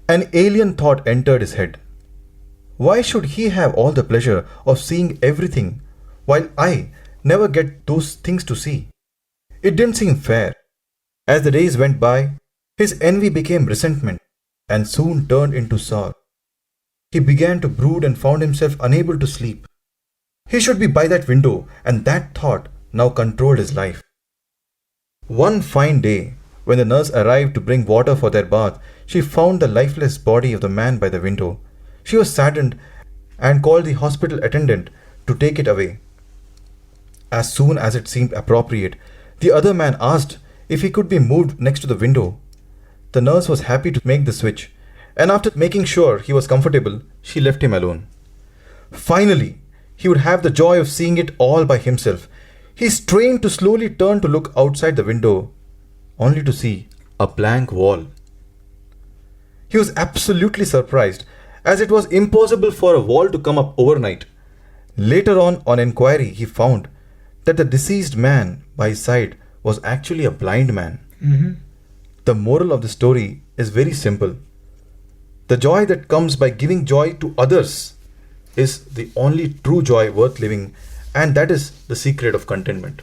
an alien thought entered his head. Why should he have all the pleasure of seeing everything while I never get those things to see? It didn't seem fair. As the days went by, his envy became resentment and soon turned into sorrow. He began to brood and found himself unable to sleep. He should be by that window, and that thought now controlled his life. One fine day, when the nurse arrived to bring water for their bath, she found the lifeless body of the man by the window. She was saddened and called the hospital attendant to take it away. As soon as it seemed appropriate, the other man asked if he could be moved next to the window. The nurse was happy to make the switch, and after making sure he was comfortable, she left him alone. Finally, he would have the joy of seeing it all by himself. He strained to slowly turn to look outside the window, only to see a blank wall. He was absolutely surprised, as it was impossible for a wall to come up overnight. Later on inquiry, he found that the deceased man by his side was actually a blind man. The moral of the story is very simple. The joy that comes by giving joy to others is the only true joy worth living, and that is the secret of contentment.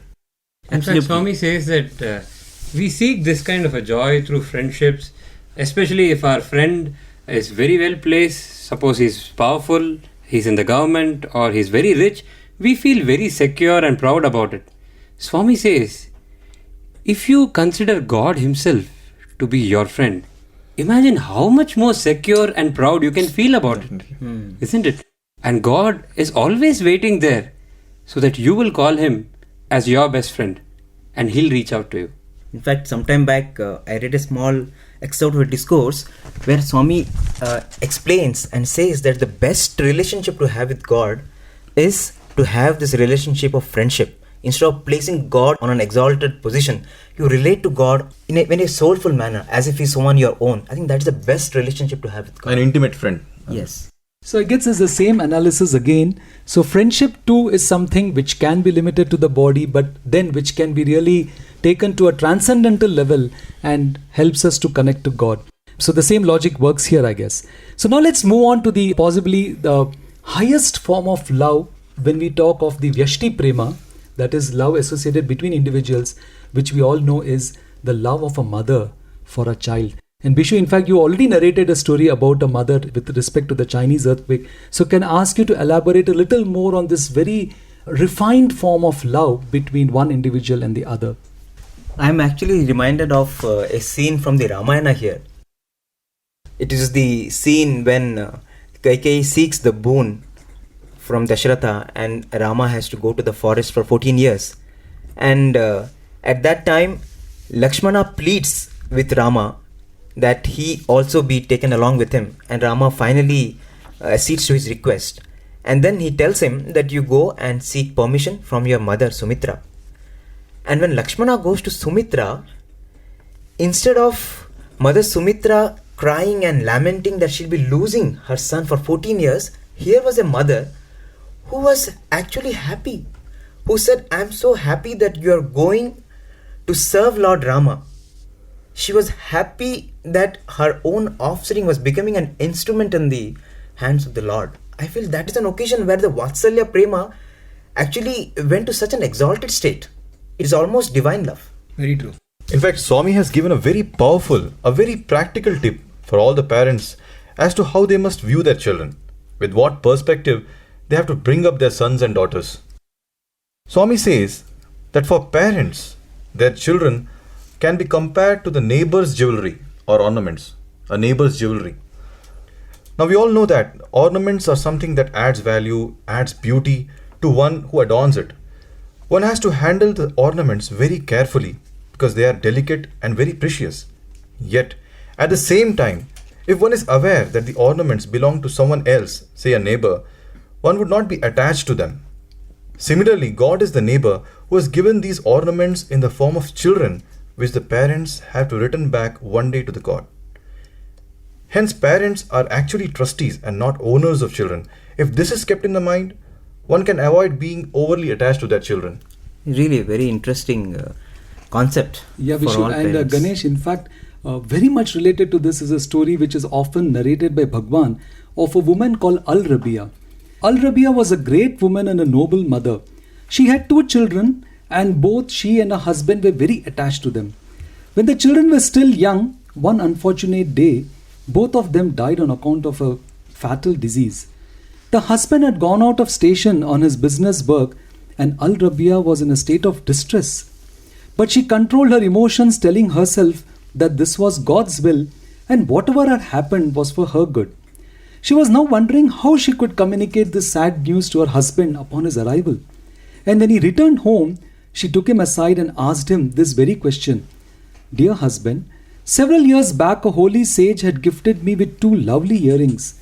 In fact, Swami says that we seek this kind of a joy through friendships, especially if our friend is very well placed. Suppose he's powerful, he's in the government, or he's very rich, we feel very secure and proud about it. Swami says, if you consider God himself to be your friend, imagine how much more secure and proud you can feel about it, isn't it? And God is always waiting there so that you will call him as your best friend and he'll reach out to you. In fact, sometime back, I read a small excerpt of a discourse where Swami explains and says that the best relationship to have with God is to have this relationship of friendship. Instead of placing God on an exalted position, you relate to God in a soulful manner, as if he's someone your own. I think that's the best relationship to have with God. An intimate friend. Yes. So it gets us the same analysis again. So friendship too is something which can be limited to the body, but then which can be really taken to a transcendental level and helps us to connect to God. So the same logic works here, I guess. So now let's move on to the possibly the highest form of love when we talk of the Vyashti Prema, that is love associated between individuals, which we all know is the love of a mother for a child. And Bishu, in fact, you already narrated a story about a mother with respect to the Chinese earthquake. So can I ask you to elaborate a little more on this very refined form of love between one individual and the other? I'm actually reminded of a scene from the Ramayana here. It is the scene when Kaikeyi seeks the boon from Dasharatha and Rama has to go to the forest for 14 years. And at that time, Lakshmana pleads with Rama that he also be taken along with him, and Rama finally accedes to his request. And then he tells him that you go and seek permission from your mother Sumitra. And when Lakshmana goes to Sumitra, instead of Mother Sumitra crying and lamenting that she'll be losing her son for 14 years, here was a mother who was actually happy, who said, I'm so happy that you are going to serve Lord Rama. She was happy that her own offspring was becoming an instrument in the hands of the Lord. I feel that is an occasion where the Vatsalya Prema actually went to such an exalted state. It is almost divine love. Very true. In fact, Swami has given a very powerful, a very practical tip for all the parents as to how they must view their children, with what perspective they have to bring up their sons and daughters. Swami says that for parents, their children can be compared to the neighbor's jewelry or ornaments, a neighbor's jewelry. Now we all know that ornaments are something that adds value, adds beauty to one who adorns it. One has to handle the ornaments very carefully because they are delicate and very precious. Yet, at the same time, if one is aware that the ornaments belong to someone else, say a neighbor, one would not be attached to them. Similarly, God is the neighbor who has given these ornaments in the form of children, which the parents have to return back one day to the God. Hence, parents are actually trustees and not owners of children. If this is kept in the mind, one can avoid being overly attached to their children. Really a very interesting concept. Yeah, we for should. all And parents. Ganesh, in fact, very much related to this is a story which is often narrated by Bhagawan of a woman called Al-Rabia. Al-Rabia was a great woman and a noble mother. She had 2 children and both she and her husband were very attached to them. When the children were still young, one unfortunate day, both of them died on account of a fatal disease. The husband had gone out of station on his business work and Al-Rabia was in a state of distress. But she controlled her emotions, telling herself that this was God's will and whatever had happened was for her good. She was now wondering how she could communicate this sad news to her husband upon his arrival. And when he returned home, she took him aside and asked him this very question. Dear husband, several years back a holy sage had gifted me with 2 lovely earrings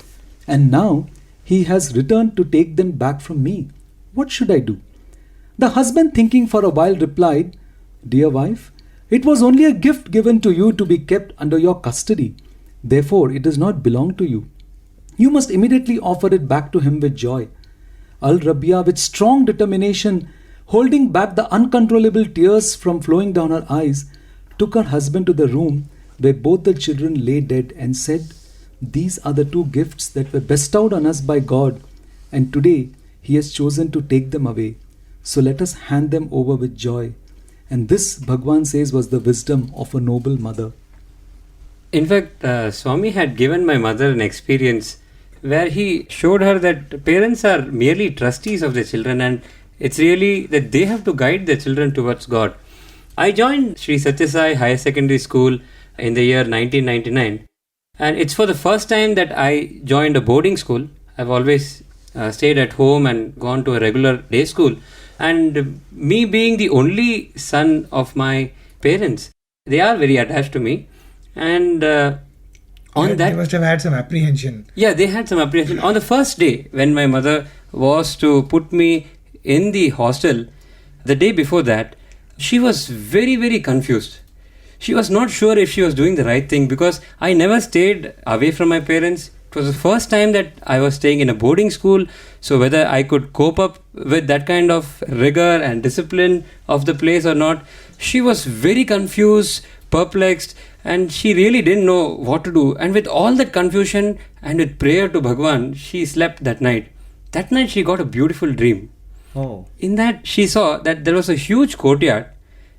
and now he has returned to take them back from me. What should I do? The husband, thinking for a while, replied, Dear wife, it was only a gift given to you to be kept under your custody. Therefore, it does not belong to you. You must immediately offer it back to him with joy. Al-Rabia, with strong determination, holding back the uncontrollable tears from flowing down her eyes, took her husband to the room where both the children lay dead and said, These are the 2 gifts that were bestowed on us by God, and today He has chosen to take them away. So let us hand them over with joy. And this, Bhagawan says, was the wisdom of a noble mother. In fact, Swami had given my mother an experience where he showed her that parents are merely trustees of their children and it's really that they have to guide their children towards God. I joined Sri Sathya Sai Higher Secondary School in the year 1999 and it's for the first time that I joined a boarding school. I've always stayed at home and gone to a regular day school. And me being the only son of my parents, they are very attached to me. And They must have had some apprehension. Yeah, they had some apprehension. On the first day, when my mother was to put me in the hostel, the day before that, she was very, very confused. She was not sure if she was doing the right thing because I never stayed away from my parents. It was the first time that I was staying in a boarding school, so whether I could cope up with that kind of rigor and discipline of the place or not, she was very confused, perplexed, and she really didn't know what to do. And with all that confusion and with prayer to Bhagawan, she slept that night. That night she got a beautiful dream. Oh. In that she saw that there was a huge courtyard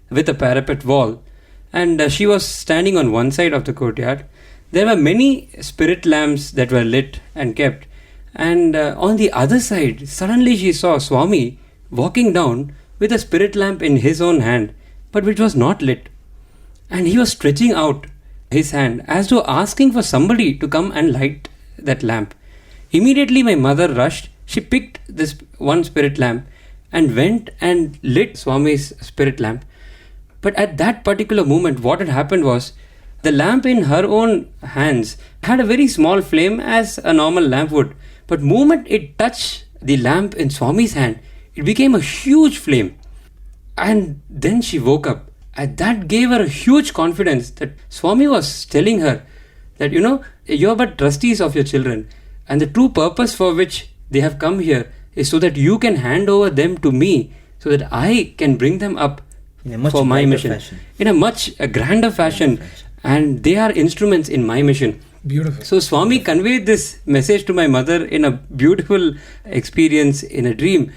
with a parapet wall, and she was standing on one side of the courtyard. There were many spirit lamps that were lit and kept. And on the other side, suddenly she saw Swami walking down with a spirit lamp in his own hand, but which was not lit. And he was stretching out his hand as though asking for somebody to come and light that lamp. Immediately my mother rushed. She picked this one spirit lamp and went and lit Swami's spirit lamp. But at that particular moment, what had happened was, the lamp in her own hands had a very small flame as a normal lamp would. But moment it touched the lamp in Swami's hand, it became a huge flame. And then she woke up. And that gave her a huge confidence that Swami was telling her that, you're but trustees of your children. And the true purpose for which they have come here is so that you can hand over them to me, so that I can bring them up for my mission. In a much grander fashion. And they are instruments in my mission. Beautiful. So Swami conveyed this message to my mother in a beautiful experience in a dream.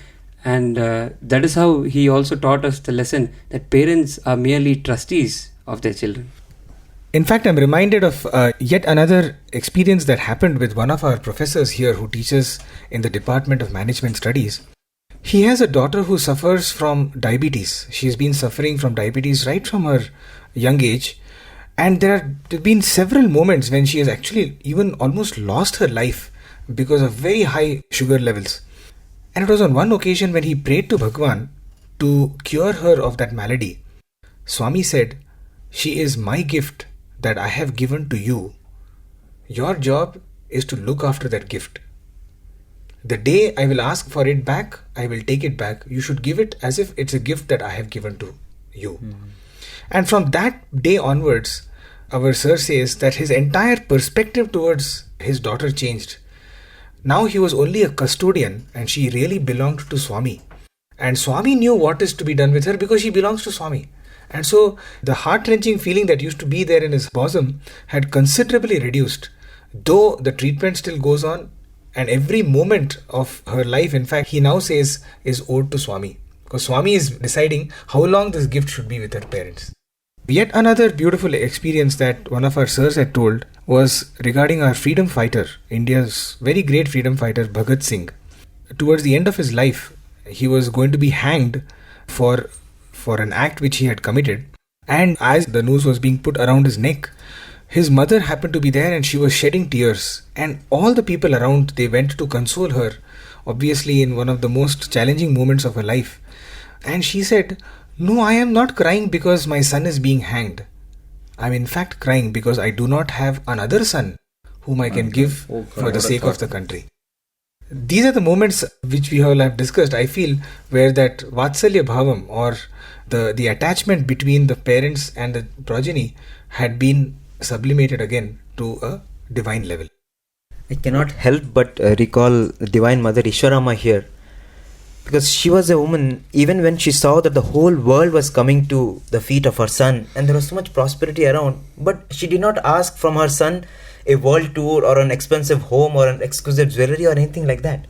And that is how he also taught us the lesson that parents are merely trustees of their children. In fact, I'm reminded of yet another experience that happened with one of our professors here who teaches in the Department of Management Studies. He has a daughter who suffers from diabetes. She's been suffering from diabetes right from her young age. And there have been several moments when she has actually even almost lost her life because of very high sugar levels. And it was on one occasion when he prayed to Bhagawan to cure her of that malady. Swami said, "She is my gift that I have given to you. Your job is to look after that gift. The day I will ask for it back, I will take it back. You should give it as if it's a gift that I have given to you." And from that day onwards, our sir says that his entire perspective towards his daughter changed. Now he was only a custodian and she really belonged to Swami. And Swami knew what is to be done with her because she belongs to Swami. And so the heart-wrenching feeling that used to be there in his bosom had considerably reduced. Though the treatment still goes on, and every moment of her life, in fact, he now says, is owed to Swami. Because Swami is deciding how long this gift should be with her parents. Yet another beautiful experience that one of our sirs had told was regarding our freedom fighter, India's very great freedom fighter, Bhagat Singh. Towards the end of his life, he was going to be hanged for an act which he had committed. And as the noose was being put around his neck, his mother happened to be there and she was shedding tears. And all the people around, they went to console her, obviously in one of the most challenging moments of her life. And she said, "No, I am not crying because my son is being hanged. I am in fact crying because I do not have another son whom I can give for the sake of the country." These are the moments which we all have discussed, I feel, where that Vatsalya Bhavam or the attachment between the parents and the progeny had been sublimated again to a divine level. I cannot help but recall Divine Mother Ishwarama here. Because she was a woman, even when she saw that the whole world was coming to the feet of her son and there was so much prosperity around, but she did not ask from her son a world tour or an expensive home or an exquisite jewelry or anything like that.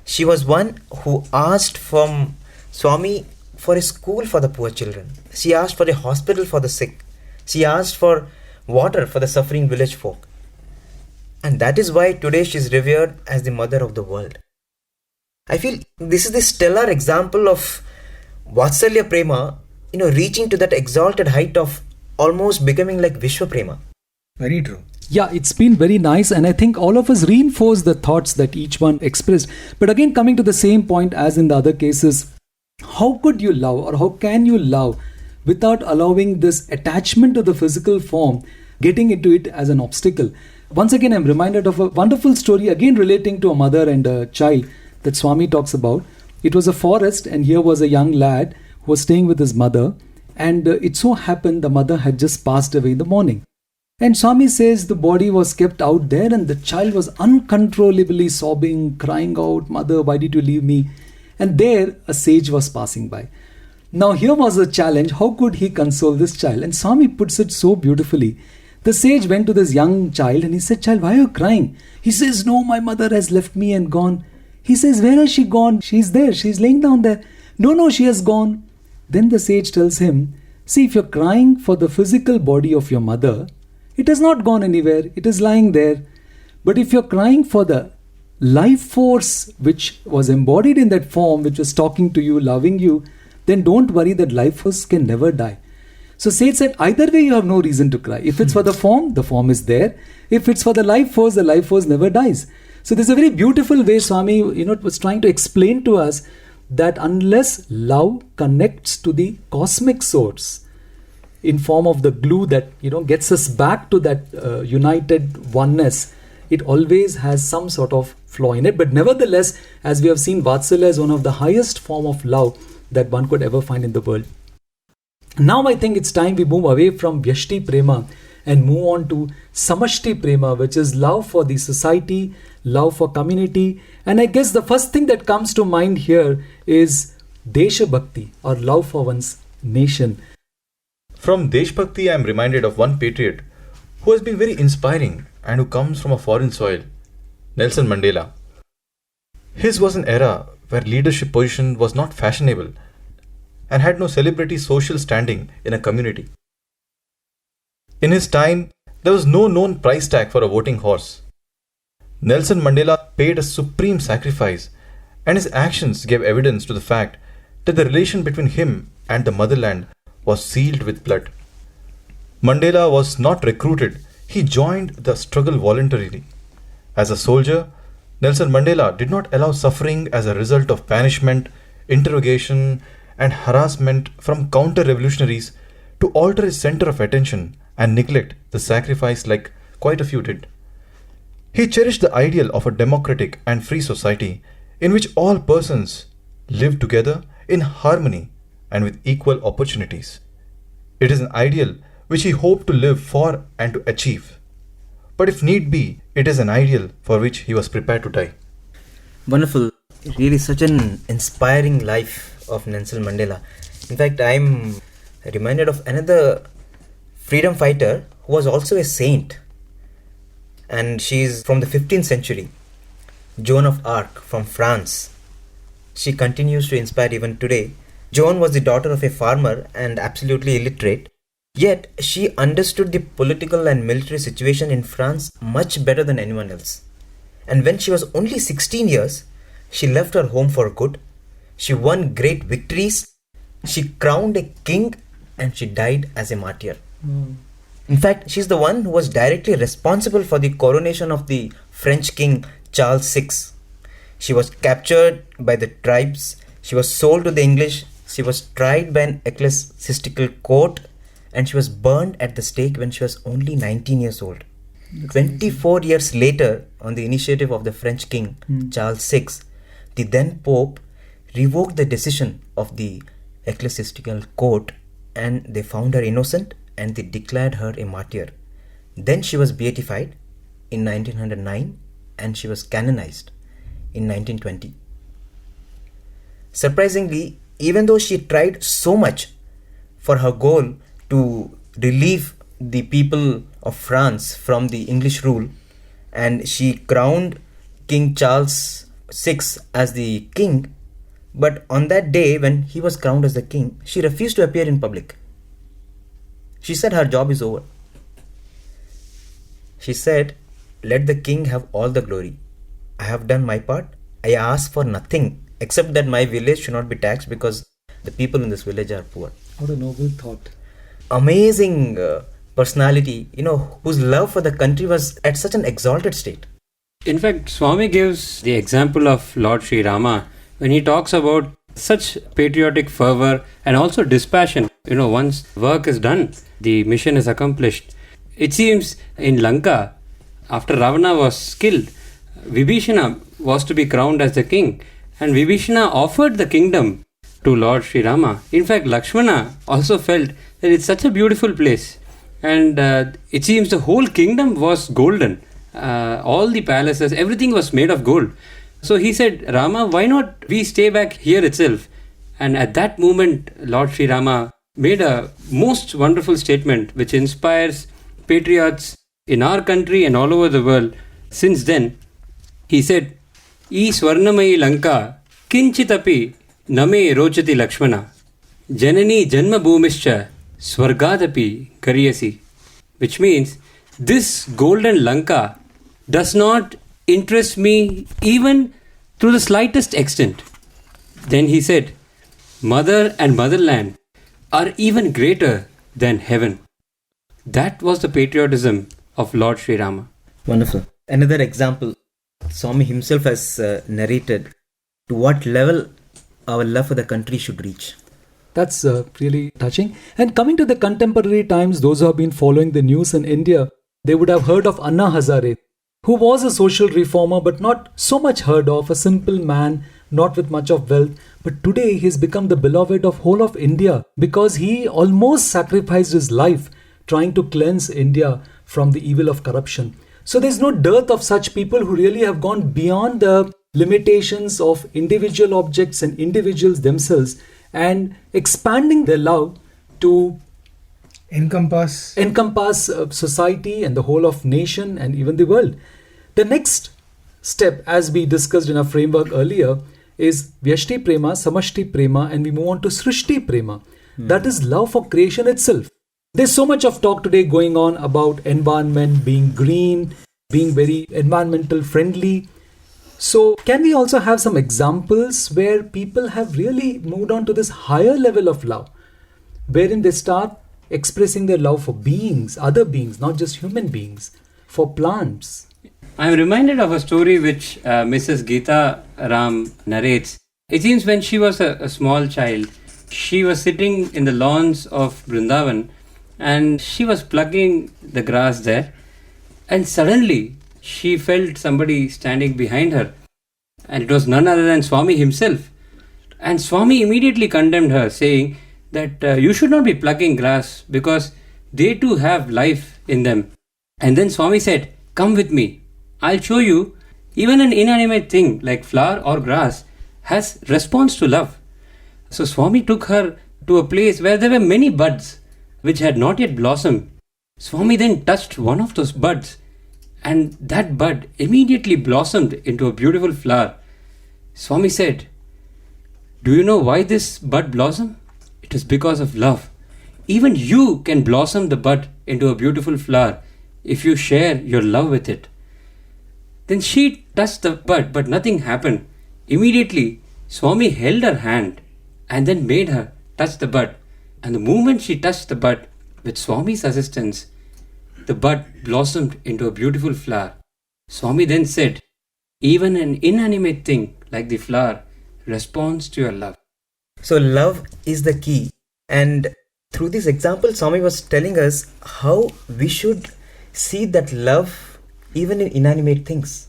She was one who asked from Swami for a school for the poor children. She asked for a hospital for the sick. She asked for water for the suffering village folk. And that is why today she is revered as the mother of the world. I feel this is the stellar example of Vatsalya Prema, reaching to that exalted height of almost becoming like Vishwa Prema. Very true. Yeah, it's been very nice, and I think all of us reinforce the thoughts that each one expressed. But again, coming to the same point as in the other cases, how could you love or how can you love without allowing this attachment to the physical form, getting into it as an obstacle? Once again, I'm reminded of a wonderful story, again relating to a mother and a child, that Swami talks about. It was a forest, and here was a young lad who was staying with his mother, and it so happened the mother had just passed away in the morning. And Swami says the body was kept out there and the child was uncontrollably sobbing, crying out, "Mother, why did you leave me?" And there a sage was passing by. Now here was a challenge. How could he console this child? And Swami puts it so beautifully. The sage went to this young child and he said, "Child, why are you crying?" He says, "No, my mother has left me and gone." He says, "Where has she gone?" "She's there. She's laying down there." No, she has gone." Then the sage tells him, "See, if you're crying for the physical body of your mother, it has not gone anywhere. It is lying there. But if you're crying for the life force which was embodied in that form, which was talking to you, loving you, then don't worry, that life force can never die." So sage said, either way you have no reason to cry. If it's for the form is there. If it's for the life force never dies. So there's a very beautiful way Swami, was trying to explain to us that unless love connects to the cosmic source in form of the glue that, gets us back to that united oneness, it always has some sort of flaw in it. But nevertheless, as we have seen, Vatsalya is one of the highest form of love that one could ever find in the world. Now I think it's time we move away from Vyashti Prema and move on to Samashti Prema, which is love for the society, love for community. And I guess the first thing that comes to mind here is Desha Bhakti, or love for one's nation. From Deshbhakti, I am reminded of one patriot who has been very inspiring and who comes from a foreign soil, Nelson Mandela. His was an era where leadership position was not fashionable and had no celebrity social standing in a community. In his time, there was no known price tag for a voting horse. Nelson Mandela paid a supreme sacrifice, and his actions gave evidence to the fact that the relation between him and the motherland was sealed with blood. Mandela was not recruited, he joined the struggle voluntarily. As a soldier, Nelson Mandela did not allow suffering as a result of banishment, interrogation, and harassment from counter-revolutionaries to alter his center of attention and neglect the sacrifice like quite a few did. He cherished the ideal of a democratic and free society in which all persons live together in harmony and with equal opportunities. It is an ideal which he hoped to live for and to achieve. But if need be, it is an ideal for which he was prepared to die. Wonderful. Really such an inspiring life of Nelson Mandela. In fact, I'm reminded of another freedom fighter who was also a saint. And she's from the 15th century. Joan of Arc from France. She continues to inspire even today. Joan was the daughter of a farmer and absolutely illiterate. Yet, she understood the political and military situation in France much better than anyone else. And when she was only 16 years, she left her home for good. She won great victories. She crowned a king and she died as a martyr. In fact, she's the one who was directly responsible for the coronation of the French king Charles VI. She was captured by the tribes. She was sold to the English. She was tried by an ecclesiastical court. And she was burned at the stake when she was only 19 years old. 24 years later, on the initiative of the French king, Charles VI, the then Pope revoked the decision of the ecclesiastical court and they found her innocent and they declared her a martyr. Then she was beatified in 1909 and she was canonized in 1920. Surprisingly, even though she tried so much for her goal to relieve the people of France from the English rule, and she crowned King Charles VI as the king, but on that day when he was crowned as the king, she refused to appear in public. She said her job is over. She said, "Let the king have all the glory. I have done my part. I ask for nothing except that my village should not be taxed because the people in this village are poor." What a noble thought. Amazing personality, whose love for the country was at such an exalted state. In fact, Swami gives the example of Lord Sri Rama when he talks about such patriotic fervor and also dispassion. Once work is done, the mission is accomplished. It seems in Lanka, after Ravana was killed, Vibhishana was to be crowned as the king, and Vibhishana offered the kingdom to Lord Sri Rama. In fact, Lakshmana also felt that it's such a beautiful place, and it seems the whole kingdom was golden. All the palaces, everything was made of gold. So he said, "Rama, why not we stay back here itself?" And at that moment, Lord Sri Rama made a most wonderful statement which inspires patriots in our country and all over the world. Since then, he said, "E Swarnamayi Lanka kinchitapi name rochati Lakshmana janani janma bhumischa swargadapi karyasi," which means this golden Lanka does not interest me even to the slightest extent. Then he said, "Mother and motherland are even greater than heaven." That was the patriotism of Lord Sri Rama. Wonderful. Another example, Swami himself has narrated to what level our love for the country should reach. That's really touching. And coming to the contemporary times, those who have been following the news in India, they would have heard of Anna Hazare. who was a social reformer but not so much heard of, a simple man, not with much of wealth. But today he has become the beloved of whole of India because he almost sacrificed his life trying to cleanse India from the evil of corruption. So there's no dearth of such people who really have gone beyond the limitations of individual objects and individuals themselves and expanding their love to Encompass society and the whole of nation and even the world. The next step, as we discussed in our framework earlier, is Vyashti Prema, Samashti Prema, and we move on to Srishti Prema. That is love for creation itself. There's so much of talk today going on about environment, being green, being very environmental friendly. So can we also have some examples where people have really moved on to this higher level of love, wherein they start expressing their love for beings, other beings, not just human beings, for plants? I'm reminded of a story which Mrs. Geeta Ram narrates. It seems when she was a small child, she was sitting in the lawns of Vrindavan and she was plucking the grass there, and suddenly she felt somebody standing behind her, and it was none other than Swami himself. And Swami immediately condemned her, saying that you should not be plucking grass because they too have life in them. And then Swami said, "Come with me. I'll show you even an inanimate thing like flower or grass has response to love." So Swami took her to a place where there were many buds which had not yet blossomed. Swami then touched one of those buds, and that bud immediately blossomed into a beautiful flower. Swami said, "Do you know why this bud blossomed? It is because of love. Even you can blossom the bud into a beautiful flower if you share your love with it." Then she touched the bud, but nothing happened. Immediately, Swami held her hand and then made her touch the bud. And the moment she touched the bud, with Swami's assistance, the bud blossomed into a beautiful flower. Swami then said, "Even an inanimate thing like the flower responds to your love." So love is the key. And through this example, Swami was telling us how we should see that love even in inanimate things.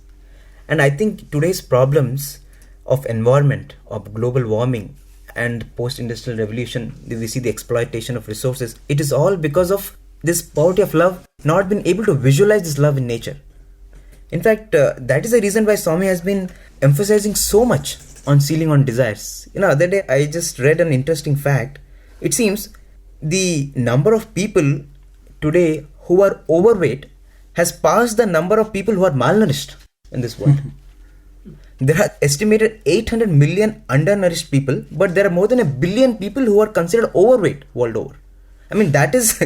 And I think today's problems of environment, of global warming and post-industrial revolution, we see the exploitation of resources. It is all because of this poverty of love, not been able to visualize this love in nature. In fact, that is the reason why Swami has been emphasizing so much on sealing on desires. Other day I just read an interesting fact. It seems the number of people today who are overweight has passed the number of people who are malnourished in this world. There are estimated 800 million undernourished people, but there are more than 1 billion people who are considered overweight world over. I mean, that is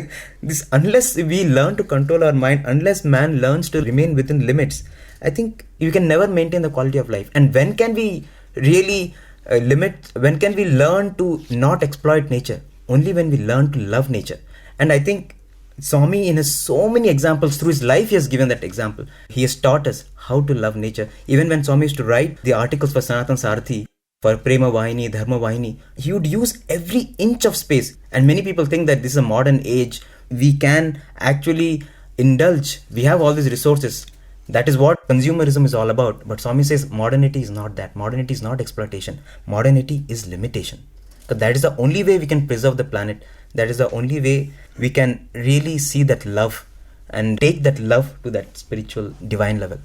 this. Unless we learn to control our mind, unless man learns to remain within limits, I think you can never maintain the quality of life. And when can we really when can we learn to not exploit nature? Only when we learn to love nature. And I think Swami, in his so many examples, through his life, he has given that example. He has taught us how to love nature. Even when Swami used to write the articles for Sanatan Sarthi, for Prema Vahini, Dharma Vahini, he would use every inch of space. And many people think that this is a modern age. We can actually indulge. We have all these resources. That is what consumerism is all about. But Swami says modernity is not that. Modernity is not exploitation. Modernity is limitation. So that is the only way we can preserve the planet. That is the only way we can really see that love and take that love to that spiritual divine level.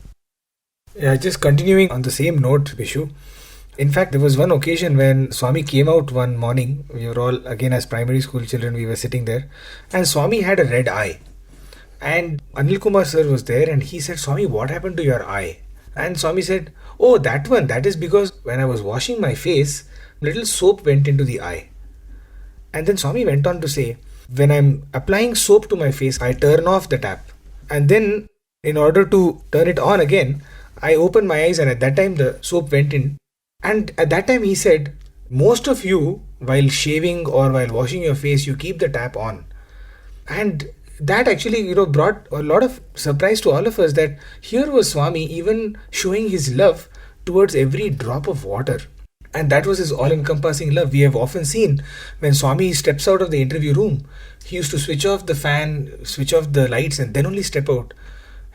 Yeah, just continuing on the same note, Vishu. In fact, there was one occasion when Swami came out one morning. We were all, again as primary school children, we were sitting there. And Swami had a red eye. And Anil Kumar sir was there and he said, "Swami, what happened to your eye?" And Swami said, "Oh, that one. That is because when I was washing my face, little soap went into the eye." And then Swami went on to say, when I'm applying soap to my face, I turn off the tap. And then in order to turn it on again, I open my eyes and at that time the soap went in. And at that time he said, most of you, while shaving or while washing your face, you keep the tap on. And that actually, brought a lot of surprise to all of us, that here was Swami even showing his love towards every drop of water. And that was his all-encompassing love. We have often seen when Swami steps out of the interview room, he used to switch off the fan, switch off the lights and then only step out.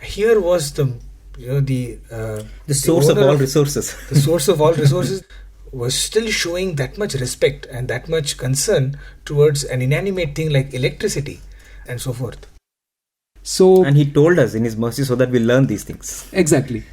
Here was the The source of owner all resources. The source of all resources was still showing that much respect and that much concern towards an inanimate thing like electricity and so forth. So, And he told us in his mercy so that we learn these things. exactly.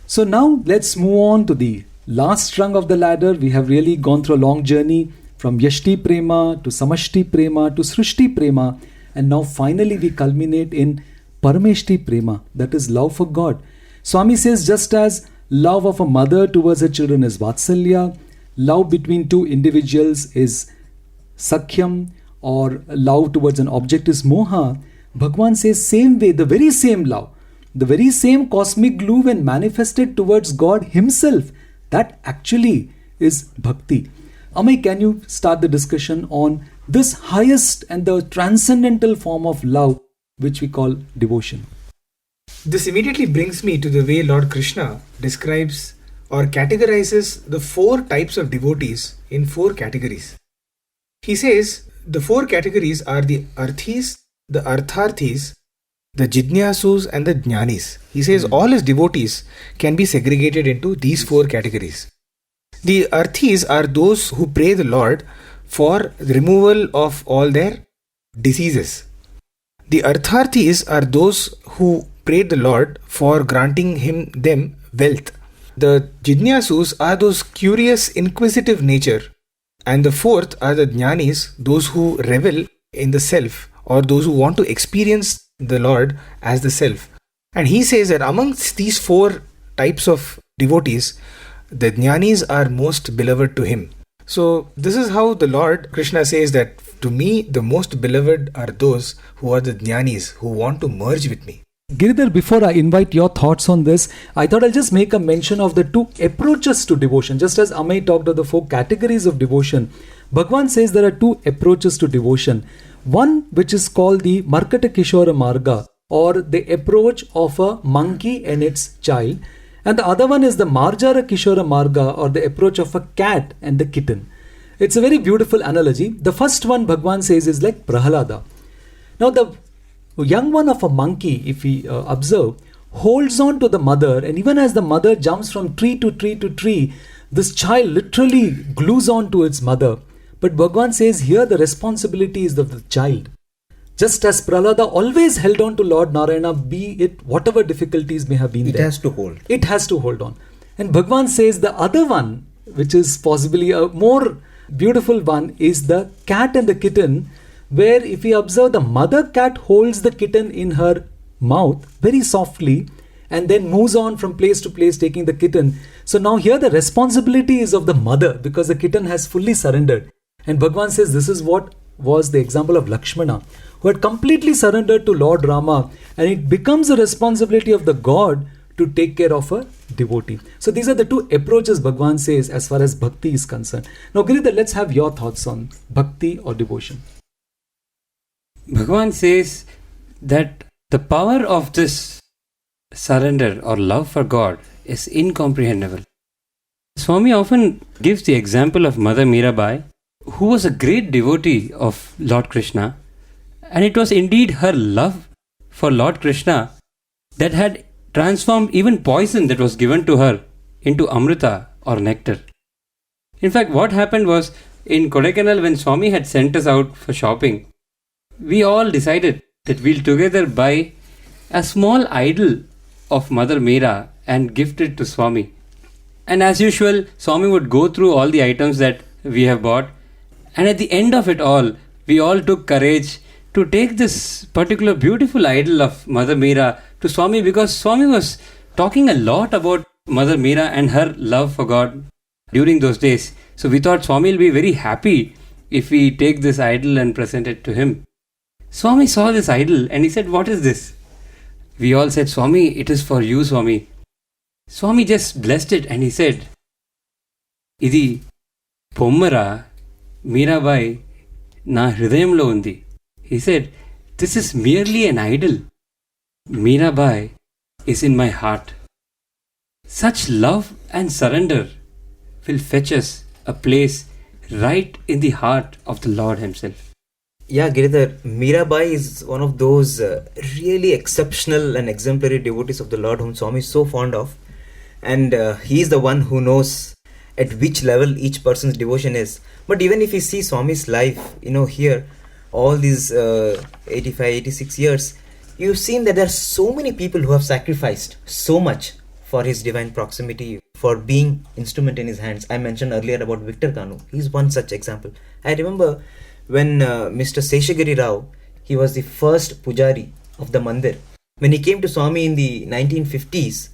So now let's move on to the last rung of the ladder. We have really gone through a long journey from Yashti Prema to Samashti Prema to Srishti Prema, and now finally we culminate in Parameshti Prema, that is love for God. Swami says, just as love of a mother towards her children is Vatsalya, love between two individuals is Sakhyam, or love towards an object is Moha, Bhagawan says same way, the very same love, the very same cosmic glue when manifested towards God Himself, that actually is Bhakti. Amay, can you start the discussion on this highest and the transcendental form of love which we call devotion? This immediately brings me to the way Lord Krishna describes or categorizes the 4 types of devotees in 4 categories. He says the 4 categories are the Arthis, the Artharthis, the Jidnyasus and the Jnanis. He says all his devotees can be segregated into these 4 categories. The Arthis are those who pray the Lord for the removal of all their diseases. The Artharthis are those who prayed the Lord for granting them wealth. The Jidnyasus are those curious, inquisitive nature. And the 4th are the Jnanis, those who revel in the self, or those who want to experience the Lord as the self. And he says that amongst these 4 types of devotees, the Jnanis are most beloved to him. So this is how the Lord Krishna says that to me the most beloved are those who are the Jnanis, who want to merge with me. Giridhar, before I invite your thoughts on this, I thought I'll just make a mention of the 2 approaches to devotion. Just as Amay talked of the 4 categories of devotion, Bhagavan says there are 2 approaches to devotion. One which is called the Markata Kishora Marga, or the approach of a monkey and its child. And the other one is the Marjara Kishora Marga, or the approach of a cat and the kitten. It's a very beautiful analogy. The first one, Bhagavan says, is like Prahalada. Now the young one of a monkey, if we observe, holds on to the mother, and even as the mother jumps from tree to tree to tree, this child literally glues on to its mother. But Bhagavan says here the responsibility is of the child. Just as Prahlada always held on to Lord Narayana, be it whatever difficulties may have been there. It has to hold. It has to hold on. And Bhagavan says the other one, which is possibly a more beautiful one, is the cat and the kitten, where if we observe, the mother cat holds the kitten in her mouth very softly and then moves on from place to place taking the kitten. So now here the responsibility is of the mother because the kitten has fully surrendered. And Bhagavan says this is what was the example of Lakshmana, who had completely surrendered to Lord Rama, and it becomes the responsibility of the God to take care of a devotee. So these are the 2 approaches Bhagavan says as far as bhakti is concerned. Now Giridhar, let's have your thoughts on bhakti or devotion. Bhagavan says that the power of this surrender or love for God is incomprehensible. Swami often gives the example of Mother Mirabai, who was a great devotee of Lord Krishna, and it was indeed her love for Lord Krishna that had transformed even poison that was given to her into Amrita or nectar. In fact, what happened was, in Kodaikanal, when Swami had sent us out for shopping, we all decided that we'll together buy a small idol of Mother Meera and gift it to Swami. And as usual, Swami would go through all the items that we have bought, and at the end of it all, we all took courage to take this particular beautiful idol of Mother Meera to Swami, because Swami was talking a lot about Mother Meera and her love for God during those days. So we thought Swami will be very happy if we take this idol and present it to him. Swami saw this idol and he said, "What is this?" We all said, "Swami, it is for you, Swami." Swami just blessed it and he said, "Idi Pommara Mirabai na hridayamlo undi." He said, "This is merely an idol. Mirabai is in my heart." Such love and surrender will fetch us a place right in the heart of the Lord Himself. Yeah, Giridhar, Mirabai is one of those really exceptional and exemplary devotees of the Lord whom Swami is so fond of. And he is the one who knows at which level each person's devotion is. But even if you see Swami's life, here, all these 85, 86 years, you've seen that there are so many people who have sacrificed so much for his divine proximity, for being instrument in his hands. I mentioned earlier about Victor Kanu. He's one such example. I remember when Mr. Seshagiri Rao, he was the first pujari of the mandir. When he came to Swami in the 1950s,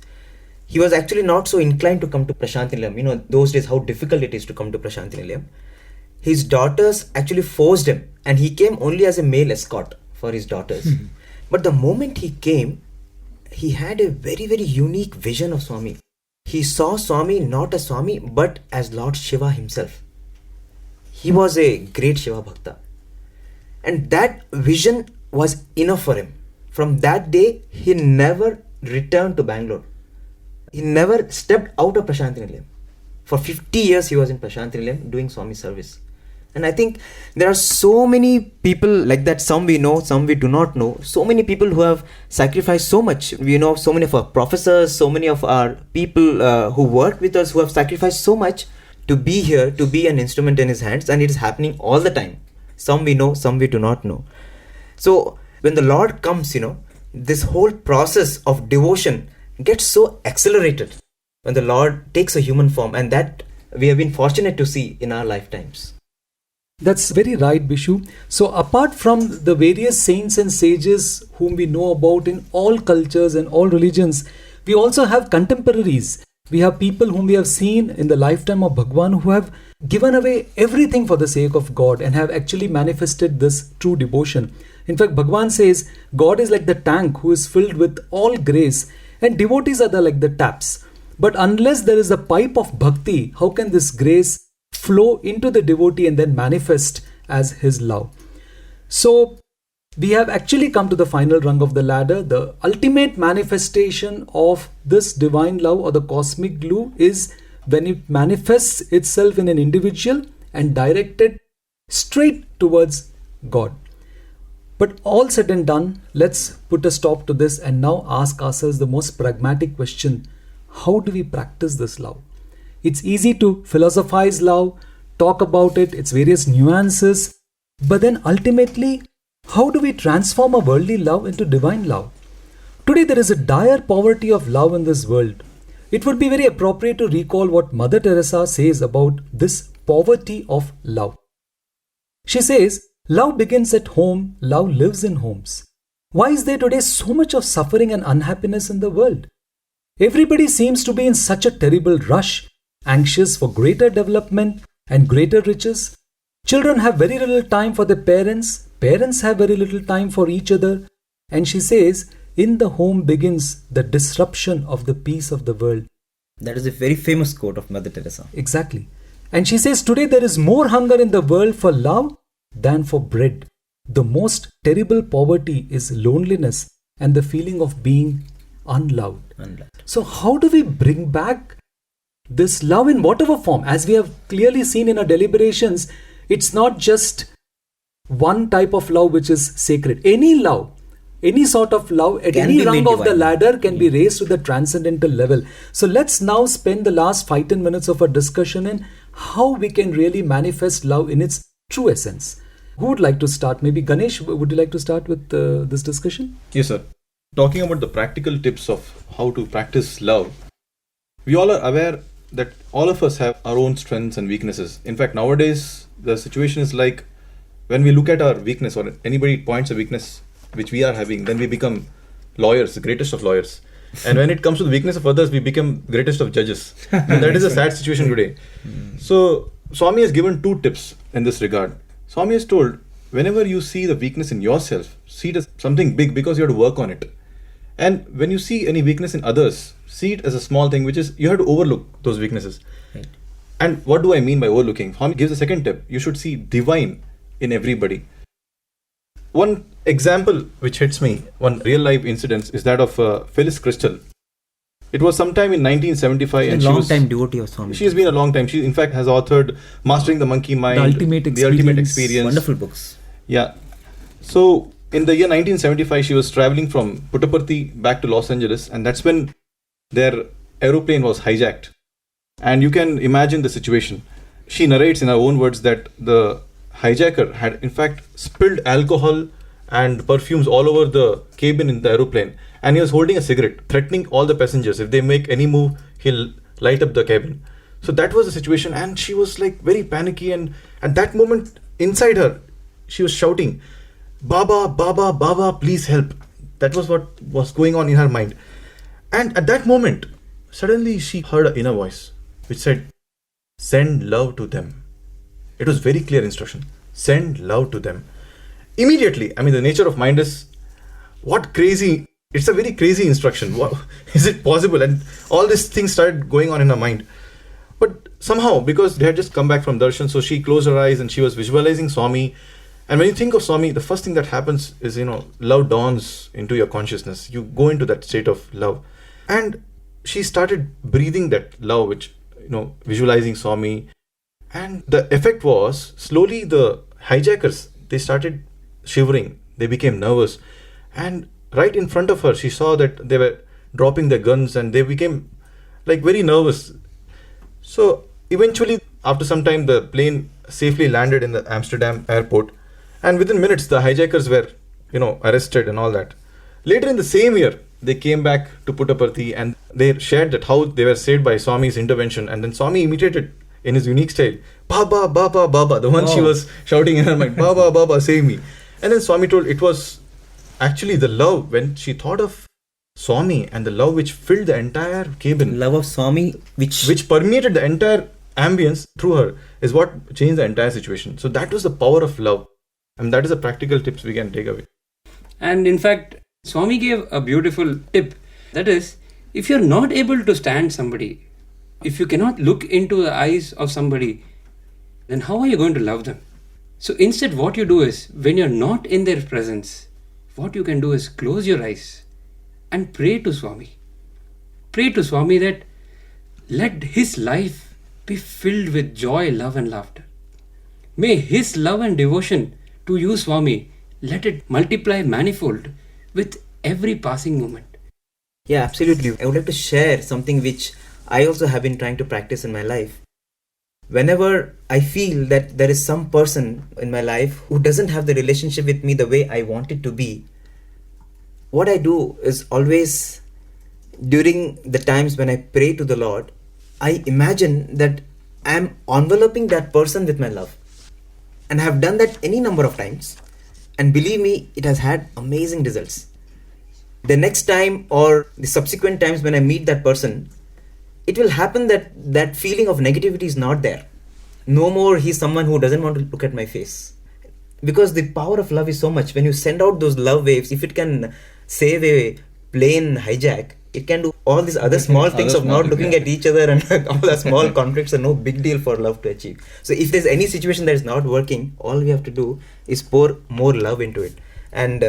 he was actually not so inclined to come to Prasanthi Nilayam. Those days how difficult it is to come to Prasanthi Nilayam. His daughters actually forced him, and he came only as a male escort for his daughters. But the moment he came, he had a very, very unique vision of Swami. He saw Swami not as Swami, but as Lord Shiva himself. He was a great Shiva Bhakta. And that vision was enough for him. From that day, he never returned to Bangalore. He never stepped out of Prasanthi Nilayam. For 50 years, he was in Prasanthi Nilayam doing Swami service. And I think there are so many people like that. Some we know, some we do not know. So many people who have sacrificed so much. We know so many of our professors, so many of our people who work with us who have sacrificed so much to be here, to be an instrument in his hands. And it is happening all the time. Some we know, some we do not know. So when the Lord comes, this whole process of devotion gets so accelerated when the Lord takes a human form. And that we have been fortunate to see in our lifetimes. That's very right, Bishu. So apart from the various saints and sages whom we know about in all cultures and all religions, we also have contemporaries. We have people whom we have seen in the lifetime of Bhagawan who have given away everything for the sake of God and have actually manifested this true devotion. In fact, Bhagawan says, God is like the tank who is filled with all grace, and devotees are like the taps. But unless there is a pipe of bhakti, how can this grace flow into the devotee and then manifest as his love? So we have actually come to the final rung of the ladder. The ultimate manifestation of this divine love or the cosmic glue is when it manifests itself in an individual and directed straight towards God. But all said and done, let's put a stop to this and now ask ourselves the most pragmatic question. How do we practice this love? It's easy to philosophize love, talk about it, its various nuances, but then ultimately, how do we transform a worldly love into divine love? Today there is a dire poverty of love in this world. It would be very appropriate to recall what Mother Teresa says about this poverty of love. She says, love begins at home, love lives in homes. Why is there today so much of suffering and unhappiness in the world? Everybody seems to be in such a terrible rush, anxious for greater development and greater riches. Children have very little time for their parents. Parents have very little time for each other. And she says, in the home begins the disruption of the peace of the world. That is a very famous quote of Mother Teresa. Exactly. And she says, today there is more hunger in the world for love than for bread. The most terrible poverty is loneliness and the feeling of being unloved. So how do we bring back this love in whatever form? As we have clearly seen in our deliberations, it's not just one type of love which is sacred. Any love, any sort of love at any rung of the ladder can be raised to the transcendental level. So let's now spend the last 5-10 minutes of our discussion in how we can really manifest love in its true essence. Who would like to start? Maybe Ganesh, would you like to start with this discussion? Yes, sir. Talking about the practical tips of how to practice love, we all are aware that all of us have our own strengths and weaknesses. In fact, nowadays, the situation is like when we look at our weakness or anybody points a weakness which we are having, then we become lawyers, the greatest of lawyers. And when it comes to the weakness of others, we become greatest of judges. And that is a sad situation today. So, Swami has given 2 tips in this regard. Swami has told, whenever you see the weakness in yourself, see it as something big because you have to work on it. And when you see any weakness in others, see it as a small thing, which is you have to overlook those weaknesses. Right. And what do I mean by overlooking? Swami gives a second tip. You should see divine in everybody. One example which hits me, one real life incident, is that of Phyllis Crystal. It was sometime in 1975. She's a long time devotee of Swami. She has been a long time. She in fact has authored Mastering the Monkey Mind, The Ultimate Experience. Wonderful books. Yeah. So in the year 1975, she was traveling from Puttaparthi back to Los Angeles, and that's when their aeroplane was hijacked. And you can imagine the situation. She narrates in her own words that the hijacker had in fact spilled alcohol and perfumes all over the cabin in the aeroplane, and he was holding a cigarette, threatening all the passengers, if they make any move, he'll light up the cabin. So that was the situation, and she was like very panicky, and at that moment inside her she was shouting, Baba, Baba, Baba, please help. That was what was going on in her mind. And at that moment, suddenly she heard an inner voice which said, send love to them. It was very clear instruction. Send love to them. Immediately, I mean, the nature of mind is, what crazy, it's a very crazy instruction. What, is it possible? And all these things started going on in her mind. But somehow, because they had just come back from darshan, so she closed her eyes and she was visualizing Swami. And when you think of Swami, the first thing that happens is, love dawns into your consciousness. You go into that state of love. And she started breathing that love, which, visualizing Swami. And the effect was, slowly the hijackers, they started shivering. They became nervous. And right in front of her, she saw that they were dropping their guns and they became like very nervous. So eventually, after some time, the plane safely landed in the Amsterdam airport. And within minutes, the hijackers were, arrested and all that. Later in the same year, they came back to Puttaparthi and they shared that how they were saved by Swami's intervention. And then Swami imitated in his unique style, Baba, Baba, Baba, the one she was shouting in her mind, Baba, Baba, save me. And then Swami told it was actually the love when she thought of Swami and the love which filled the entire cabin. Love of Swami, which permeated the entire ambience through her, is what changed the entire situation. So that was the power of love. And that is the practical tips we can take away. And in fact, Swami gave a beautiful tip. That is, if you're not able to stand somebody, if you cannot look into the eyes of somebody, then how are you going to love them? So instead, what you do is, when you're not in their presence, what you can do is close your eyes and pray to Swami. Pray to Swami that let his life be filled with joy, love and laughter. May his love and devotion to you, Swami, let it multiply manifold with every passing moment. Yeah, absolutely. I would like to share something which I also have been trying to practice in my life. Whenever I feel that there is some person in my life who doesn't have the relationship with me the way I want it to be, what I do is always, during the times when I pray to the Lord, I imagine that I am enveloping that person with my love. And I have done that any number of times. And believe me, it has had amazing results. The next time or the subsequent times when I meet that person, it will happen that that feeling of negativity is not there. No more he's someone who doesn't want to look at my face. Because the power of love is so much. When you send out those love waves, if it can save a plane hijack, it can do all these other small things of not looking at each other, and all the small conflicts are no big deal for love to achieve. So if there's any situation that is not working, all we have to do is pour more love into it. And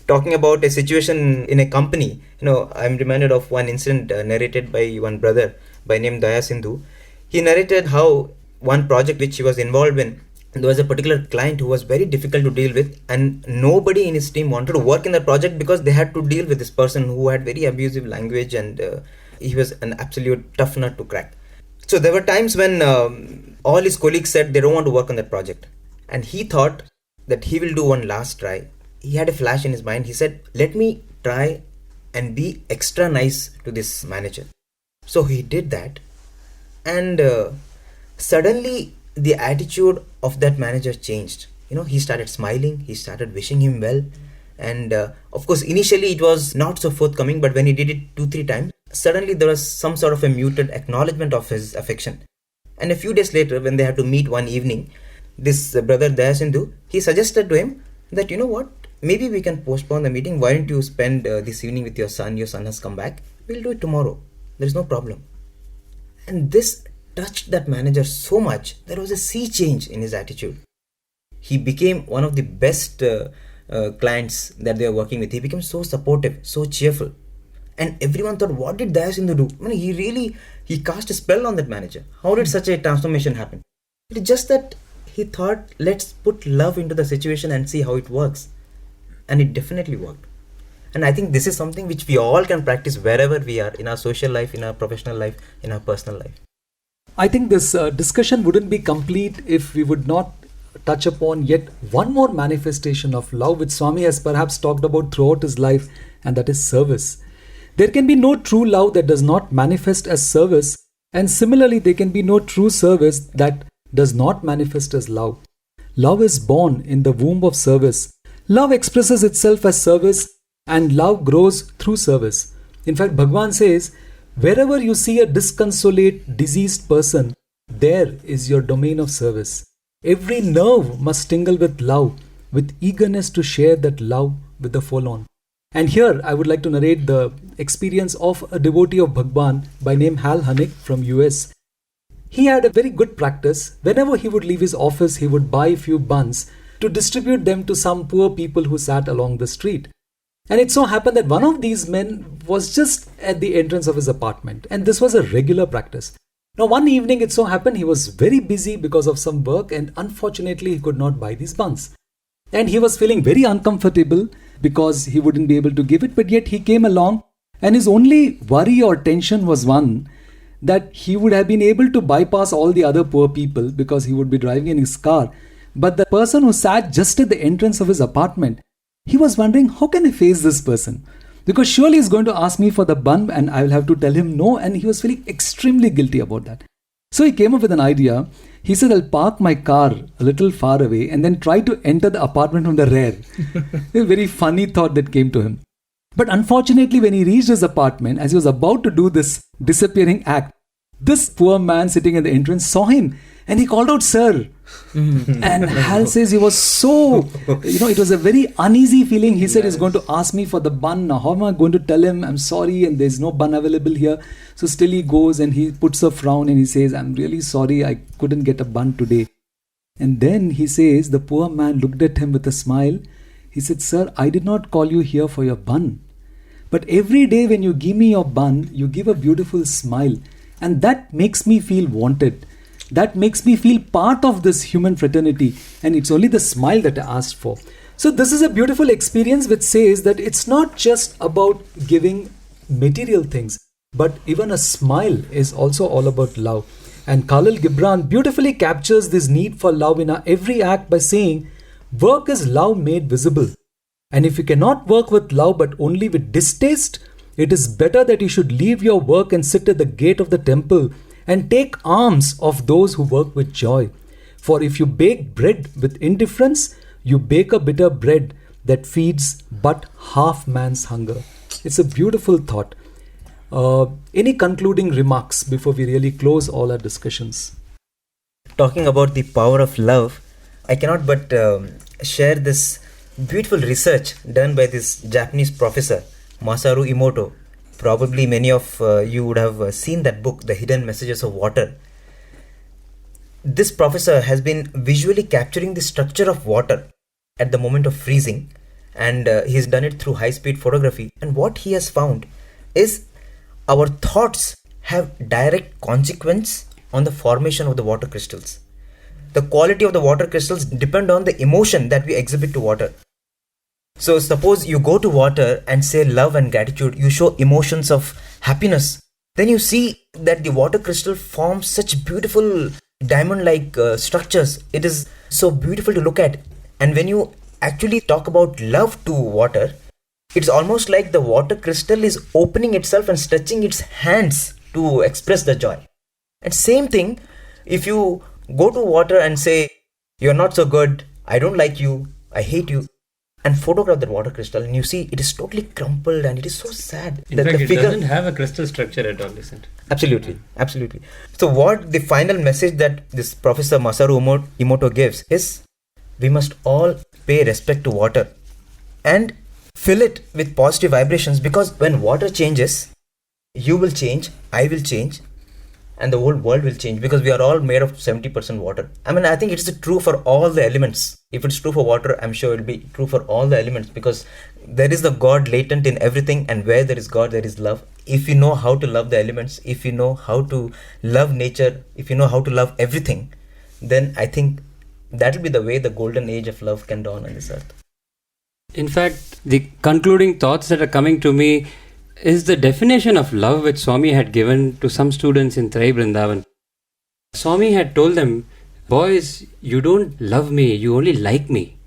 talking about a situation in a company, I'm reminded of one incident narrated by one brother by name Daya Sindhu. He narrated how one project which he was involved in, there was a particular client who was very difficult to deal with, and nobody in his team wanted to work in the project because they had to deal with this person who had very abusive language, and he was an absolute tough nut to crack. So there were times when all his colleagues said they don't want to work on that project, and he thought that he will do one last try. He had a flash in his mind. He said, let me try and be extra nice to this manager. So he did that, and suddenly the attitude of that manager changed. He started smiling, he started wishing him well, and of course initially it was not so forthcoming, but when he did it 2-3 times, suddenly there was some sort of a muted acknowledgement of his affection. And a few days later, when they had to meet one evening, this brother Daya Sindhu, he suggested to him that, what, maybe we can postpone the meeting. Why don't you spend this evening with your son has come back, we'll do it tomorrow, there's no problem. And this touched that manager so much, there was a sea change in his attitude. He became one of the best clients that they were working with. He became so supportive, so cheerful. And everyone thought, what did Daya Sindhu do? I mean, he cast a spell on that manager. How did such a transformation happen? It's just that he thought, let's put love into the situation and see how it works. and it definitely worked. And I think this is something which we all can practice wherever we are, in our social life, in our professional life, in our personal life. I think this discussion wouldn't be complete if we would not touch upon yet one more manifestation of love which Swami has perhaps talked about throughout his life, and that is service. There can be no true love that does not manifest as service, and similarly there can be no true service that does not manifest as love. Love is born in the womb of service. Love expresses itself as service, and love grows through service. In fact, Bhagawan says, wherever you see a disconsolate, diseased person, there is your domain of service. Every nerve must tingle with love, with eagerness to share that love with the forlorn. And here I would like to narrate the experience of a devotee of Bhagawan by name Hal Hanik from US. He had a very good practice. Whenever he would leave his office, he would buy a few buns to distribute them to some poor people who sat along the street. And it so happened that one of these men was just at the entrance of his apartment, and this was a regular practice. Now one evening it so happened he was very busy because of some work, and unfortunately he could not buy these buns. And he was feeling very uncomfortable because he wouldn't be able to give it, but yet he came along, and his only worry or tension was one, that he would have been able to bypass all the other poor people because he would be driving in his car. But the person who sat just at the entrance of his apartment, he was wondering, how can I face this person? Because surely he's going to ask me for the bun and I will have to tell him no, and he was feeling extremely guilty about that. So he came up with an idea. He said, I'll park my car a little far away and then try to enter the apartment from the rear. A very funny thought that came to him. But unfortunately, when he reached his apartment, as he was about to do this disappearing act, this poor man sitting at the entrance saw him and he called out, "Sir." And Hal says he was so, it was a very uneasy feeling. He said he's going to ask me for the bun. Now, how am I going to tell him I'm sorry and there's no bun available here? So still he goes and he puts a frown and he says, I'm really sorry, I couldn't get a bun today. And then he says, the poor man looked at him with a smile. He said, "Sir, I did not call you here for your bun. But every day when you give me your bun, you give a beautiful smile. And that makes me feel wanted. That makes me feel part of this human fraternity. And it's only the smile that I asked for." So this is a beautiful experience which says that it's not just about giving material things, but even a smile is also all about love. And Khalil Gibran beautifully captures this need for love in our every act by saying, work is love made visible. And if you cannot work with love but only with distaste, it is better that you should leave your work and sit at the gate of the temple and take alms of those who work with joy. For if you bake bread with indifference, you bake a bitter bread that feeds but half man's hunger. It's a beautiful thought. Any concluding remarks before we really close all our discussions? Talking about the power of love, I cannot but share this beautiful research done by this Japanese professor, Masaru Emoto. Probably many of you would have seen that book, The Hidden Messages of Water. This professor has been visually capturing the structure of water at the moment of freezing, and he's done it through high-speed photography. And what he has found is our thoughts have direct consequence on the formation of the water crystals. The quality of the water crystals depend on the emotion that we exhibit to water. So suppose you go to water and say love and gratitude, you show emotions of happiness, then you see that the water crystal forms such beautiful diamond-like structures. It is so beautiful to look at. And when you actually talk about love to water, it's almost like the water crystal is opening itself and stretching its hands to express the joy. And same thing, if you go to water and say, "You're not so good, I don't like you, I hate you," and photograph that water crystal, and you see it is totally crumpled and it is so sad. In fact, it doesn't have a crystal structure at all, isn't it? Absolutely, absolutely. So what the final message that this Professor Masaru Emoto gives is, we must all pay respect to water and fill it with positive vibrations, because when water changes, you will change, I will change, and the whole world will change, because we are all made of 70% water. I think it's true for all the elements. If it's true for water, I'm sure it'll be true for all the elements, because there is the God latent in everything, and where there is God, there is love. If you know how to love the elements, if you know how to love nature, if you know how to love everything, then I think that will be the way the golden age of love can dawn on this earth. In fact, the concluding thoughts that are coming to me is the definition of love which Swami had given to some students in Trai Vrindavan. Swami had told them, boys, you don't love me, you only like me.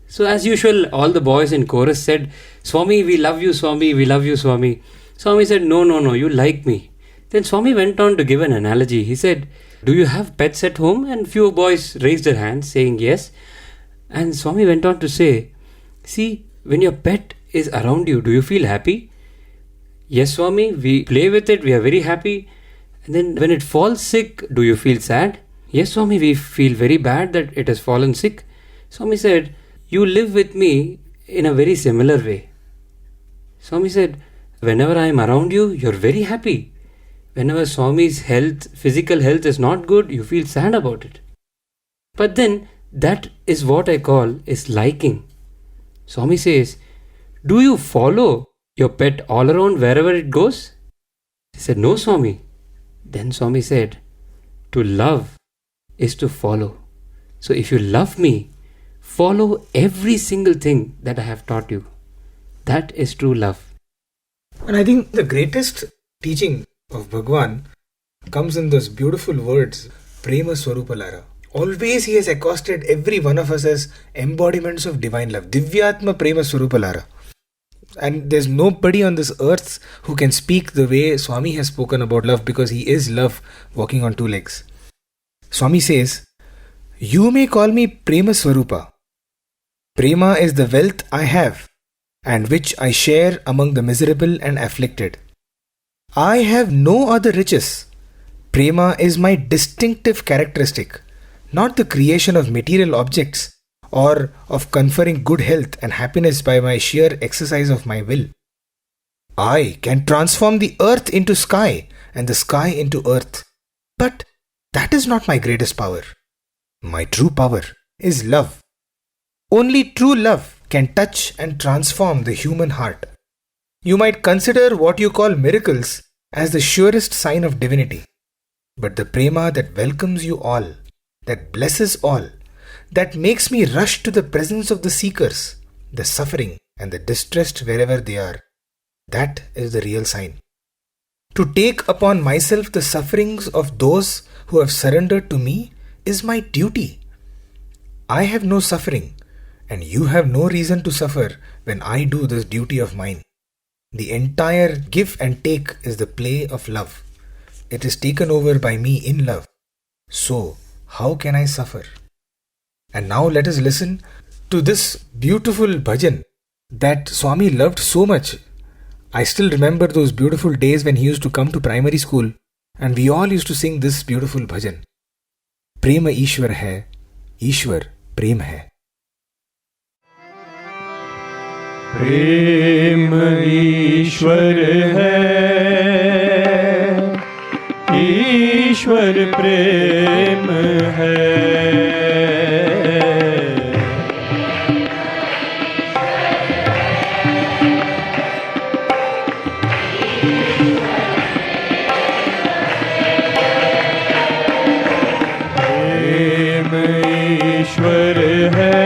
So as usual, all the boys in chorus said, Swami, we love you, Swami, we love you, Swami. Swami said, no, you like me. Then Swami went on to give an analogy. He said, do you have pets at home? And few boys raised their hands saying yes. And Swami went on to say, see, when your pet is around you, do you feel happy? Yes, Swami, we play with it, we are very happy. And then when it falls sick, do you feel sad? Yes, Swami, we feel very bad that it has fallen sick. Swami said, you live with me in a very similar way. Swami said, whenever I am around you, you are very happy. Whenever Swami's physical health is not good, you feel sad about it. But then, that is what I call is liking. Swami says, do you follow your pet all around wherever it goes? He said, no, Swami. Then Swami said, to love is to follow. So if you love me, follow every single thing that I have taught you. That is true love. And I think the greatest teaching of Bhagawan comes in those beautiful words, Prema Swarupalara. Always he has accosted every one of us as embodiments of divine love. Divyatma Prema Swarupalara. And there's nobody on this earth who can speak the way Swami has spoken about love, because he is love walking on two legs. Swami says, you may call me Prema Swarupa. Prema is the wealth I have and which I share among the miserable and afflicted. I have no other riches. Prema is my distinctive characteristic, not the creation of material objects or of conferring good health and happiness by my sheer exercise of my will. I can transform the earth into sky and the sky into earth. But that is not my greatest power. My true power is love. Only true love can touch and transform the human heart. You might consider what you call miracles as the surest sign of divinity. But the prema that welcomes you all, that blesses all, that makes me rush to the presence of the seekers, the suffering and the distressed wherever they are, that is the real sign. To take upon myself the sufferings of those who have surrendered to me is my duty. I have no suffering, and you have no reason to suffer when I do this duty of mine. The entire give and take is the play of love. It is taken over by me in love. So, how can I suffer? And now let us listen to this beautiful bhajan that Swami loved so much. I still remember those beautiful days when he used to come to primary school and we all used to sing this beautiful bhajan. Prema Ishwar hai, Ishwar Prem hai. प्रेम ईश्वर है, ईश्वर प्रेम है। प्रेम ईश्वर है,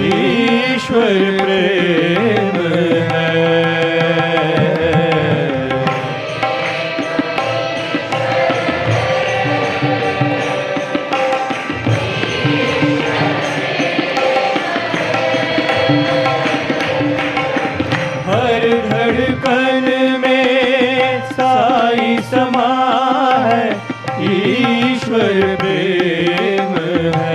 ईश्वर प्रेम है। हर धड़कन में साई समा है, ईश्वर प्रेम है।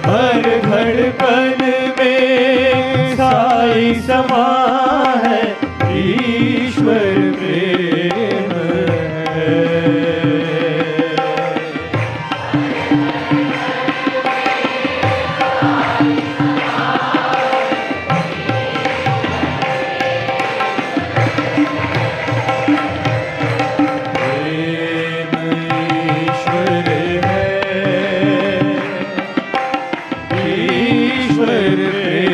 हर धड़कन में साई समा है, ईश्वर प्रेम है। प्रेम ईश्वर है, ईश्वर प्रेम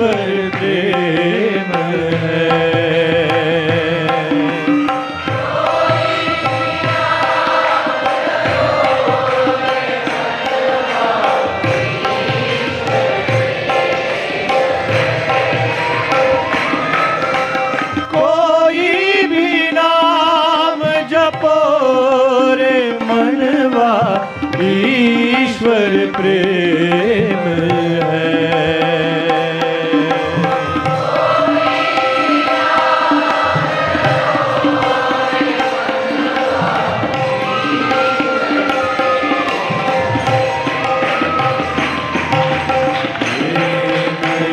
ईश्वर प्रेम है। कोई भी नाम जपो रे मनवा, ईश्वर प्रेम है।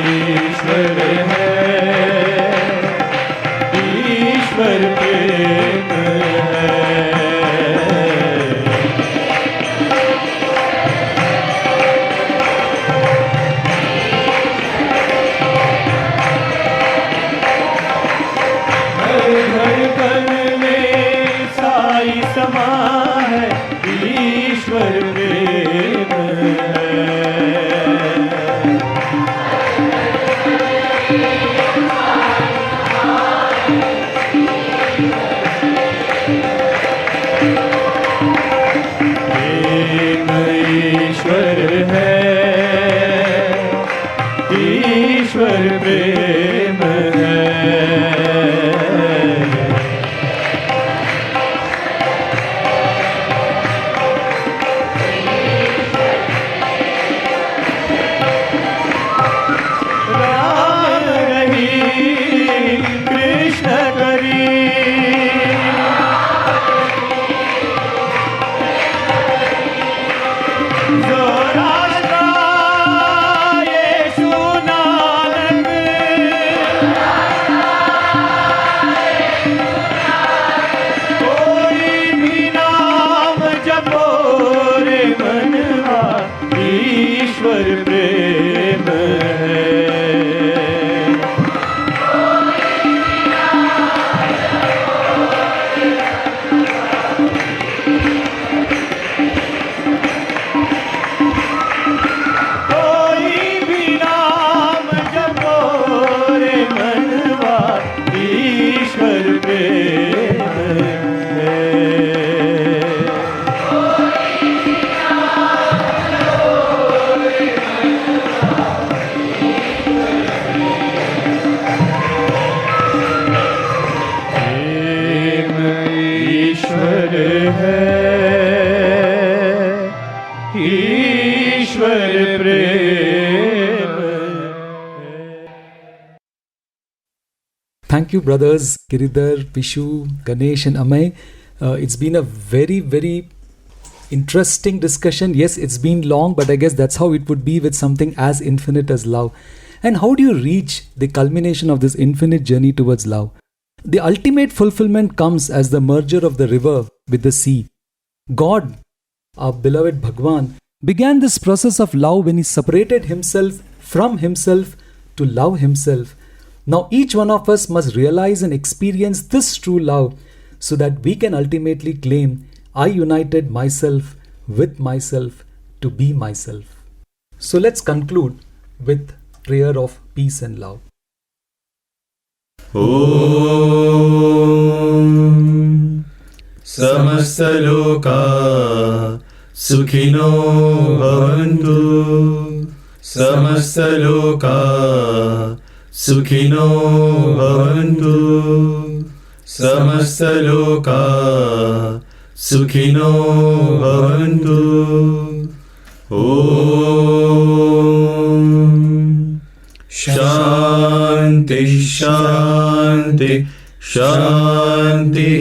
ईश्वर है, ईश्वर प्रेम है। धड़कन में साई समा है, ईश्वर प्रेम है। प्रेम ईश्वर है, ईश्वर प्रेम है। राम रही कृष्ण करी, जो रास्ता यीशु नानक, कोई भी नाम जपो रे मनवा, ईश्वर प्रेम है। कोई भी नाम जपो रे मनवा, ईश्वर प्रेम है। प्रेम ईश्वर है, ईश्वर प्रेम है। Thank you, brothers Giridhar, Pishu, Ganesh, and Amay. It's been a very, very interesting discussion. Yes, it's been long, but I guess that's how it would be with something as infinite as love. And how do you reach the culmination of this infinite journey towards love? The ultimate fulfillment comes as the merger of the river with the sea. God, our beloved Bhagawan, began this process of love when he separated himself from himself to love himself. Now each one of us must realize and experience this true love so that we can ultimately claim, I united myself with myself to be myself. So let's conclude with prayer of peace and love. Om Samasta Loka Sukhino Bhavantu, Samasta Loka Sukhino Bhavantu, Samasta Loka Sukhino Bhavantu. Om Shanti Shanti Shanti.